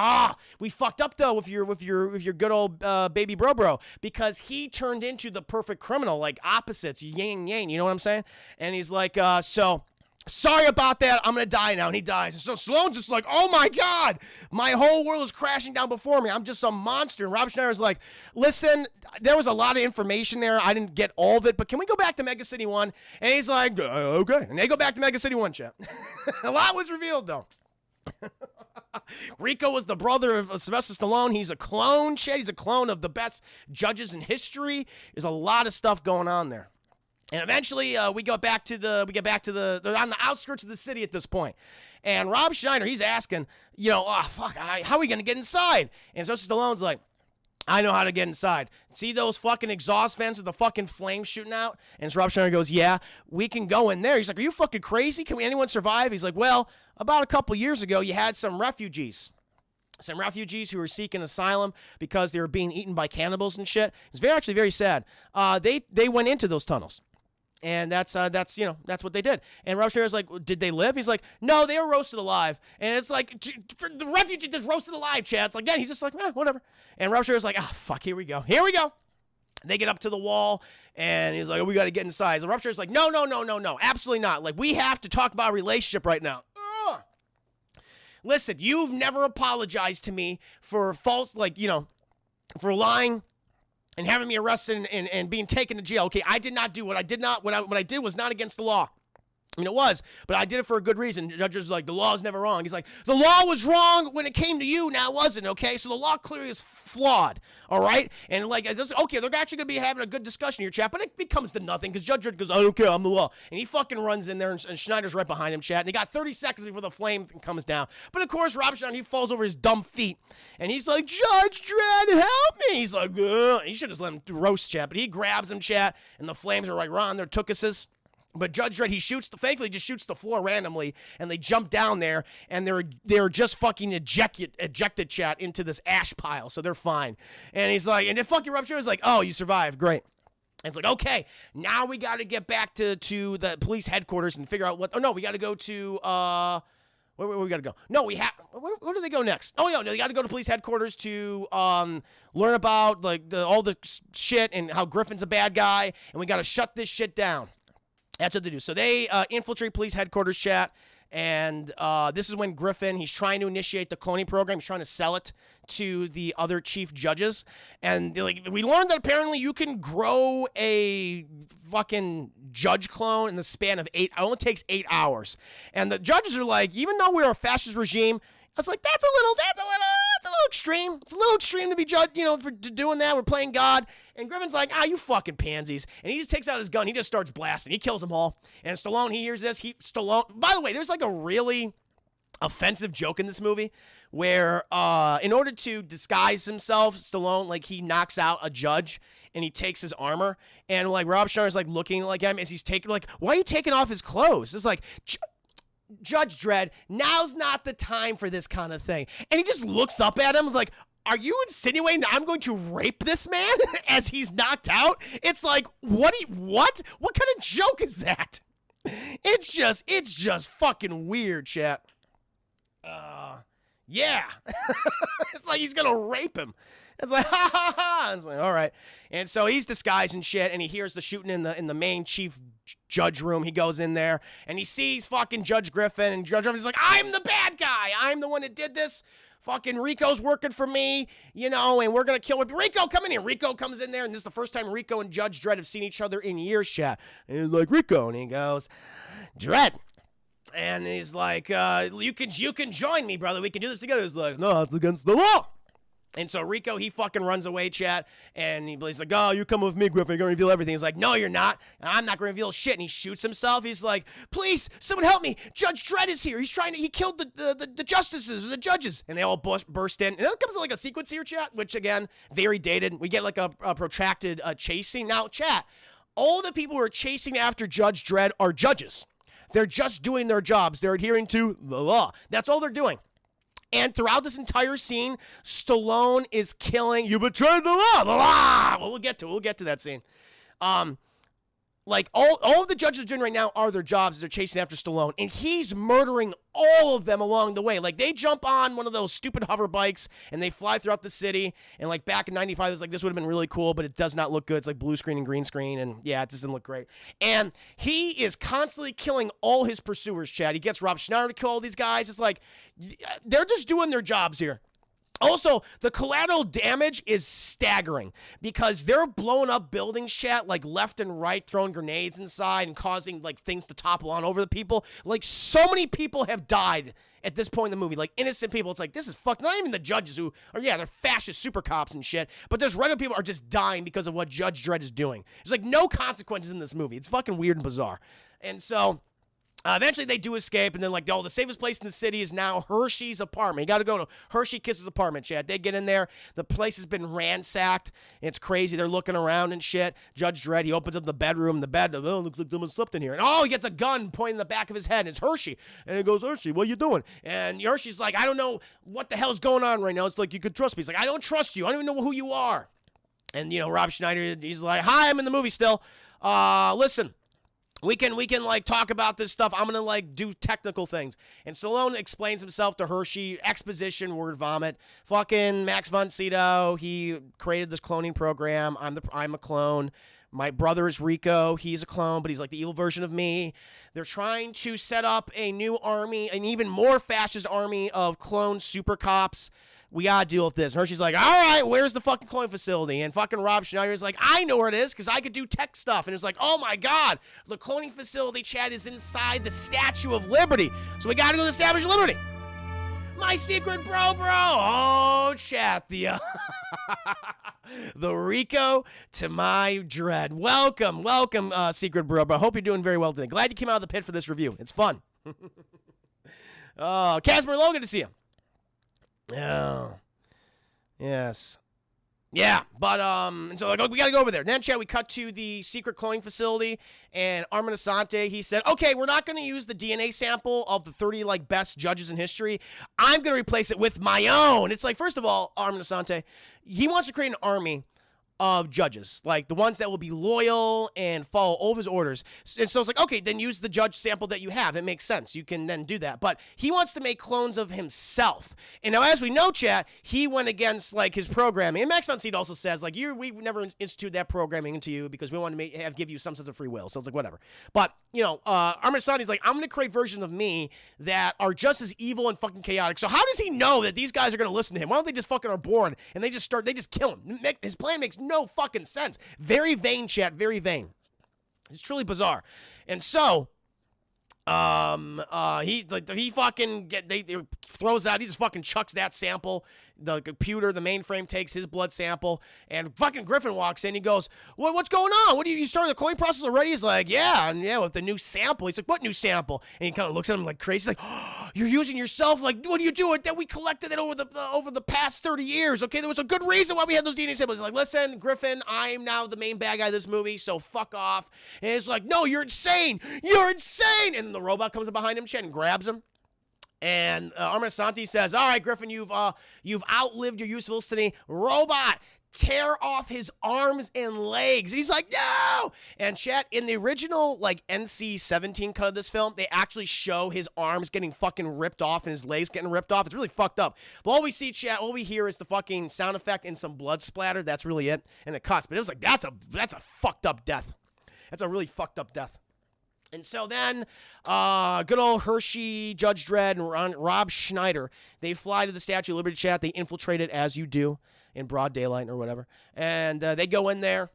we fucked up though with your good old baby bro, because he turned into the perfect criminal, like opposites, yin and yang. You know what I'm saying? And he's like, sorry about that. I'm going to die now. And he dies. And so Stallone's just like, oh my God, my whole world is crashing down before me. I'm just some monster. And Rob Schneider's like, listen, there was a lot of information there. I didn't get all of it, but can we go back to Mega City 1? And he's like, okay. And they go back to Mega City 1, Chat. A lot was revealed, though. Rico was the brother of Sylvester Stallone. He's a clone, Chat. He's a clone of the best judges in history. There's a lot of stuff going on there. And eventually, we get back to they're on the outskirts of the city at this point. And Rob Schneider, he's asking, how are we going to get inside? And so Stallone's like, I know how to get inside. See those fucking exhaust vents with the fucking flames shooting out? And so Rob Schneider goes, yeah, we can go in there. He's like, are you fucking crazy? Can anyone survive? He's like, well, about a couple years ago, you had some refugees. Some refugees who were seeking asylum because they were being eaten by cannibals and shit. It's actually very sad. They went into those tunnels. And that's what they did. And Rob Schneider's like, did they live? He's like, no, they were roasted alive. And it's like, for the refugee just roasted alive, Chad. It's like, yeah, he's just like, whatever. And Rob Schneider's like, fuck, here we go. They get up to the wall, and he's like, we got to get inside. And Rob Schneider's like, no, absolutely not. Like, we have to talk about a relationship right now. Listen, you've never apologized to me for false, for lying and having me arrested and being taken to jail. Okay, I did not do what I did was not against the law. I mean, it was, but I did it for a good reason. The judge was like, the law is never wrong. He's like, the law was wrong when it came to you, now it wasn't, okay? So the law clearly is flawed, all right? And like, okay, they're actually going to be having a good discussion here, chat, but it becomes to nothing because Judge Dredd goes, I don't care, I'm the law. And he fucking runs in there, and Schneider's right behind him, chat, and he got 30 seconds before the flame comes down. But of course, Rob Schneider, he falls over his dumb feet, and he's like, Judge Dredd, help me. He's like, ugh. He should have just let him roast, chat, but he grabs him, chat, and the flames are like right on their tookuses. But Judge Dredd, he thankfully just shoots the floor randomly, and they jump down there, and they're just fucking ejected, chat, into this ash pile, so they're fine. And he's like, and then fucking Rob Schneider's like, oh, you survived, great. And it's like, okay, now we got to get back to the police headquarters and figure out what, oh no, we got to go to, where we got to go? No, where do they go next? Oh, no, they got to go to police headquarters to learn about like all the shit and how Griffin's a bad guy, and we got to shut this shit down. That's what they do. So they infiltrate police headquarters, chat, and this is when Griffin, he's trying to initiate the cloning program. He's trying to sell it to the other chief judges. And like we learned that apparently you can grow a fucking judge clone in the span of it only takes 8 hours. And the judges are like, even though we're a fascist regime, it's like, that's a little extreme. It's a little extreme to be judged, for doing that. We're playing God. And Griffin's like, you fucking pansies. And he just takes out his gun. He just starts blasting. He kills them all. And Stallone, he hears this. By the way, there's like a really offensive joke in this movie where in order to disguise himself, Stallone, like, he knocks out a judge and he takes his armor. And like Rob Schneider's like looking like him as he's taking, like, why are you taking off his clothes? It's like, Judge Dredd, now's not the time for this kind of thing. And he just looks up at him and is like, are you insinuating that I'm going to rape this man as he's knocked out? It's like, what? What kind of joke is that? It's just fucking weird, chat. Yeah. It's like he's gonna rape him. It's like, ha ha ha. It's like, all right. And so he's disguised and shit, and he hears the shooting in the main chief judge room. He goes in there, and he sees fucking Judge Griffin, and Judge Griffin's like, I'm the bad guy. I'm the one that did this. Fucking Rico's working for me, and we're gonna kill him. Rico, come in here. Rico comes in there, and this is the first time Rico and Judge Dredd have seen each other in years, chat. And he's like, Rico, and he goes, Dredd. And he's like, you can join me, brother. We can do this together. He's like, no, it's against the law. And so Rico, he fucking runs away, chat, and he's like, oh, you come with me, Griffin, you're going to reveal everything. He's like, no, you're not, and I'm not going to reveal shit, and he shoots himself. He's like, please, someone help me, Judge Dredd is here, he killed the justices, or the judges, and they all burst in, and then comes like a sequence here, chat, which, again, very dated. We get like a protracted chase scene. Now, chat, all the people who are chasing after Judge Dredd are judges. They're just doing their jobs. They're adhering to the law. That's all they're doing. And throughout this entire scene, Stallone is killing, you betrayed the law, the law. Well, we'll get to that scene. Like, all of the judges are doing right now are their jobs. They're chasing after Stallone, and he's murdering all of them along the way. Like, they jump on one of those stupid hover bikes, and they fly throughout the city, and, like, back in 95, it was like, this would have been really cool, but it does not look good. It's, like, blue screen and green screen, and, yeah, it doesn't look great. And he is constantly killing all his pursuers, Chad. He gets Rob Schneider to kill all these guys. It's like, they're just doing their jobs here. Also, the collateral damage is staggering because they're blowing up buildings, chat, like left and right, throwing grenades inside and causing like things to topple on over the people. Like, so many people have died at this point in the movie, like innocent people. It's like, this is not even the judges who are, yeah, they're fascist super cops and shit, but there's regular people are just dying because of what Judge Dredd is doing. There's like no consequences in this movie. It's fucking weird and bizarre. And so eventually they do escape, and then like, the safest place in the city is now Hershey's apartment. You got to go to Hershey Kiss's apartment, Chad. They get in there. The place has been ransacked. It's crazy. They're looking around and shit. Judge Dredd, he opens up the bedroom. The bed, oh, looks like someone slept in here. And he gets a gun pointing in the back of his head. And it's Hershey. And he goes, Hershey, what are you doing? And Hershey's like, I don't know what the hell's going on right now. It's like, you could trust me. He's like, I don't trust you. I don't even know who you are. And, Rob Schneider, he's like, hi, I'm in the movie still. Listen. We can like talk about this stuff. I'm gonna like do technical things. And Stallone explains himself to Hershey, exposition, word vomit. Fucking Max von Sydow, he created this cloning program. I'm a clone. My brother is Rico. He's a clone, but he's like the evil version of me. They're trying to set up a new army, an even more fascist army of clone super cops. we gotta deal with this. And Hershey's like, all right, where's the fucking cloning facility? And fucking Rob Schneider's like, I know where it is because I could do tech stuff. And it's like, oh my God, the cloning facility, Chad, is inside the Statue of Liberty. So we gotta go to the Statue of Liberty. My secret bro. Oh, Chad, the Rico to my Dredd. Welcome, secret bro. I hope you're doing very well today. Glad you came out of the pit for this review. It's fun. Oh, Casimir Logan to see him. Oh, yes. Yeah, but, and so like, we gotta go over there. Then, Chad, we cut to the secret cloning facility, and Armin Asante, he said, okay, we're not gonna use the DNA sample of the 30, like, best judges in history. I'm gonna replace it with my own. It's like, first of all, Armin Asante, he wants to create an army of judges, like the ones that will be loyal and follow all of his orders. And so it's like, okay, then use the judge sample that you have. It makes sense. You can then do that. But he wants to make clones of himself. And now, as we know, chat, he went against like his programming. And Max von Sydow also says, like, we never instituted that programming into you because we want to give you some sense of free will. So it's like, whatever. But, you know, Armin Asante is like, I'm going to create versions of me that are just as evil and fucking chaotic. So how does he know that these guys are going to listen to him? Why don't they just fucking are born and they just kill him? His plan makes no fucking sense. Very vain, chat. Very vain. It's truly bizarre. And so, he fucking throws out. He just fucking chucks that sample. The computer, the mainframe takes his blood sample, and fucking Griffin walks in. He goes, "What's going on? What you started the cloning process already?" He's like, "Yeah, and yeah, with the new sample." He's like, "What new sample?" And he kind of looks at him like crazy. He's like, oh, "You're using yourself? Like, what do you do? That we collected it over the past 30 years. Okay, there was a good reason why we had those DNA samples." He's like, "Listen, Griffin, I'm now the main bad guy of this movie, so fuck off." And it's like, "No, you're insane. You're insane." And then the robot comes up behind him, and grabs him. And Armin Asante says, all right, Griffin, you've outlived your usefulness today. Robot, tear off his arms and legs. And he's like, no! And chat, in the original, like, NC-17 cut of this film, they actually show his arms getting fucking ripped off and his legs getting ripped off. It's really fucked up. But all we see, chat, all we hear is the fucking sound effect and some blood splatter. That's really it. And it cuts. But it was like, that's a fucked up death. That's a really fucked up death. And so then, good old Hershey, Judge Dredd, and Rob Schneider, they fly to the Statue of Liberty, chat. They infiltrate it as you do in broad daylight or whatever. And they go in there,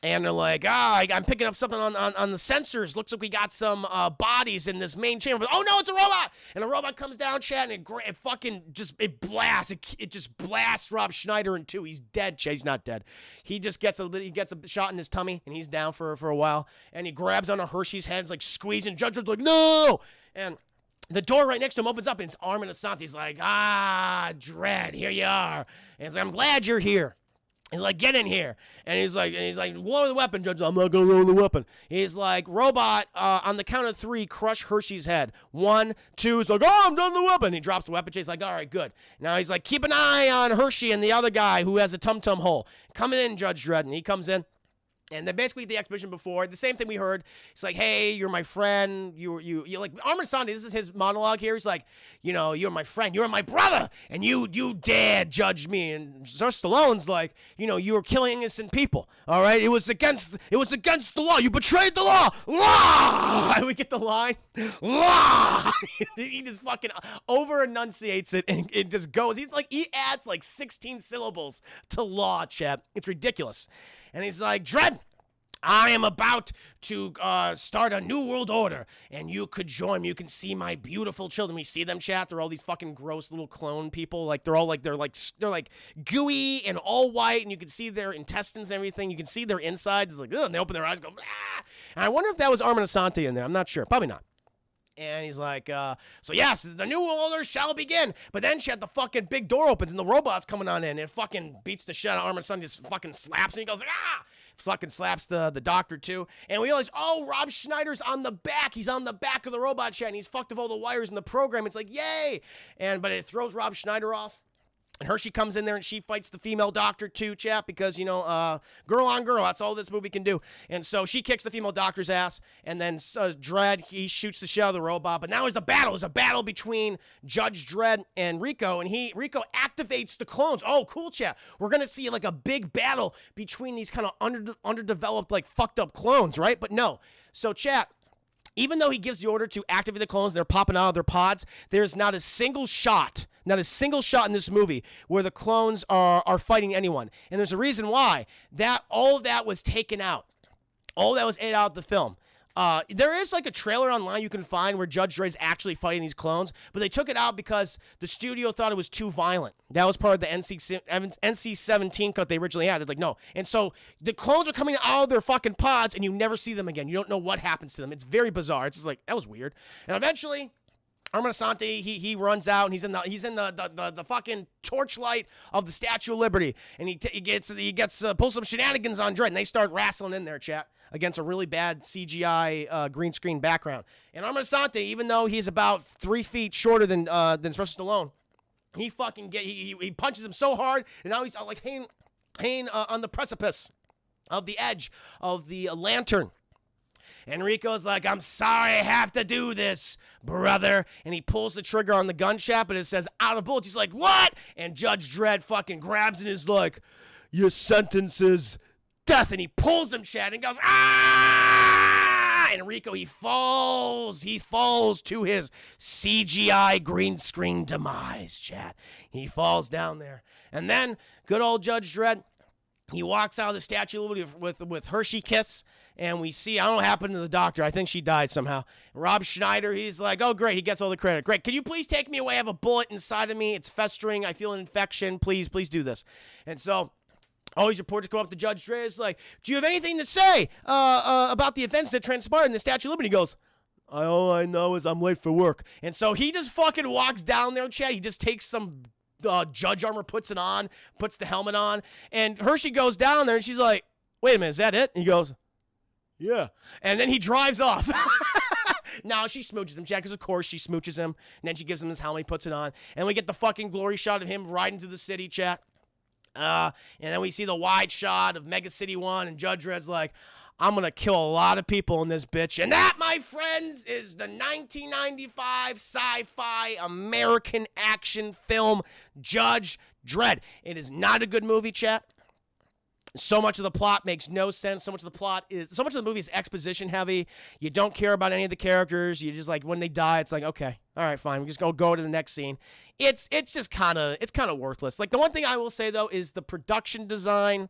and they're like, I'm picking up something on the sensors. Looks like we got some bodies in this main chamber. Oh, no, it's a robot. And a robot comes down, chat, and it fucking just, it blasts. It just blasts Rob Schneider in two. He's dead, chat. He's not dead. He just gets a shot in his tummy, and he's down for a while. And he grabs onto Hershey's head, like squeezing. Judge was like, no! And the door right next to him opens up, and it's Armin Asante. He's like, Dredd, here you are. And he's like, I'm glad you're here. He's like, get in here. And he's like, lower the weapon, Judge. I'm not going to lower the weapon. He's like, robot, on the count of 3, crush Hershey's head. 1, 2. He's like, I'm done the weapon. He drops the weapon. He's like, all right, good. Now he's like, keep an eye on Hershey and the other guy who has a tum-tum hole. Coming in, Judge Dredd. And he comes in. And then basically the exhibition before, the same thing we heard. It's like, hey, you're my friend. You're like, Armin Asante, this is his monologue here. He's like, you're my friend. You're my brother. And you dare judge me. And Stallone's like, you were killing innocent people. All right? It was against the law. You betrayed the law. Law! And we get the line. Law! He just fucking over-enunciates it and it just goes. He adds like 16 syllables to law, chap. It's ridiculous. And he's like, Dredd, I am about to start a new world order, and you could join me. You can see my beautiful children. We see them, chat. They're all these fucking gross little clone people. Like they're like gooey and all white, and you can see their intestines and everything. You can see their insides. It's like, ugh, and they open their eyes, and go, blah. And I wonder if that was Armin Asante in there. I'm not sure. Probably not. And he's like, so yes, the new order shall begin. But then, chat, the fucking big door opens and the robot's coming on in. And it fucking beats the shit out of Armin Asante, just fucking slaps him. He goes, fucking slaps the doctor too. And we realize, Rob Schneider's on the back. He's on the back of the robot, chat, and he's fucked with all the wires in the program. It's like, yay! But it throws Rob Schneider off. And Hershey comes in there and she fights the female doctor too, chap, because, girl on girl, that's all this movie can do. And so she kicks the female doctor's ass, and then Dredd, he shoots the shit out of the robot. But now there's a battle. There's a battle between Judge Dredd and Rico, and Rico activates the clones. Oh, cool, chat. We're going to see like a big battle between these kind of underdeveloped, like fucked up clones, right? But no. So, chat, even though he gives the order to activate the clones and they're popping out of their pods, there's not a single shot Not a single shot in this movie where the clones are fighting anyone. And there's a reason why. All of that was taken out. All that was ate out of the film. There is like a trailer online you can find where Judge Dredd's actually fighting these clones, but they took it out because the studio thought it was too violent. That was part of the NC-17 cut they originally had. They're like, no. And so the clones are coming out of their fucking pods, and you never see them again. You don't know what happens to them. It's very bizarre. It's just like, that was weird. And eventually, Armin Asante, he runs out, and he's in the fucking torchlight of the Statue of Liberty, and he pulls some shenanigans on Dredd, and they start wrestling in there, chat, against a really bad CGI green screen background. And Armin Asante, even though he's about 3 feet shorter than Sylvester Stallone, he punches him so hard, and now he's like hanging on the precipice of the edge of the lantern. Enrico's like, I'm sorry I have to do this, brother. And he pulls the trigger on the gun shaft, and it says, out of bullets. He's like, what? And Judge Dredd fucking grabs and is like, your sentence is death. And he pulls him, Chad, and goes, ah! And Enrico, he falls to his CGI green screen demise, Chad. He falls down there. And then, good old Judge Dredd, he walks out of the Statue of Liberty with Hershey Kiss, and we see, I don't know what happened to the doctor. I think she died somehow. Rob Schneider, he's like, oh, great. He gets all the credit. Great. Can you please take me away? I have a bullet inside of me. It's festering. I feel an infection. Please do this. And so all these reporters come up to Judge Dredd. It's like, do you have anything to say about the events that transpired in the Statue of Liberty? He goes, all I know is I'm late for work. And so he just fucking walks down there, Chad. He just takes some judge armor, puts it on, puts the helmet on. And Hershey goes down there, and she's like, wait a minute, is that it? And he goes, yeah. And then he drives off. Now she smooches him, Chad, because of course she smooches him. And then she gives him his helmet, he puts it on. And we get the fucking glory shot of him riding through the city, Chad. And then we see the wide shot of Mega City 1, and Judge Dredd's like, I'm going to kill a lot of people in this bitch. And that, my friends, is the 1995 sci-fi American action film Judge Dredd. It is not a good movie, chat. So much of the plot makes no sense. So much of the movie is exposition heavy. You don't care about any of the characters. You just like, when they die, it's like, okay, all right, fine. We just go to the next scene. It's just kind of worthless. Like, the one thing I will say though is the production design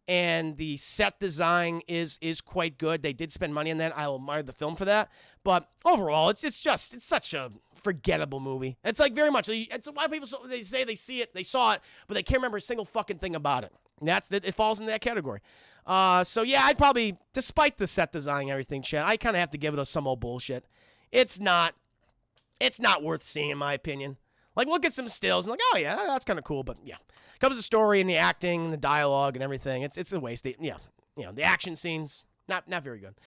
and the set design is quite good. They did spend money on that. I'll admire the film for that. But overall, it's such a forgettable movie. It's like very much. It's why people they say they saw it, but they can't remember a single fucking thing about it. And it falls into that category. So yeah, I'd probably, despite the set design and everything, Chad, I kind of have to give it some old bullshit. It's not worth seeing, in my opinion. Like, look at some stills and like, oh yeah, that's kind of cool, but yeah. Comes the story and the acting and the dialogue and everything. It's a waste. The action scenes, not very good.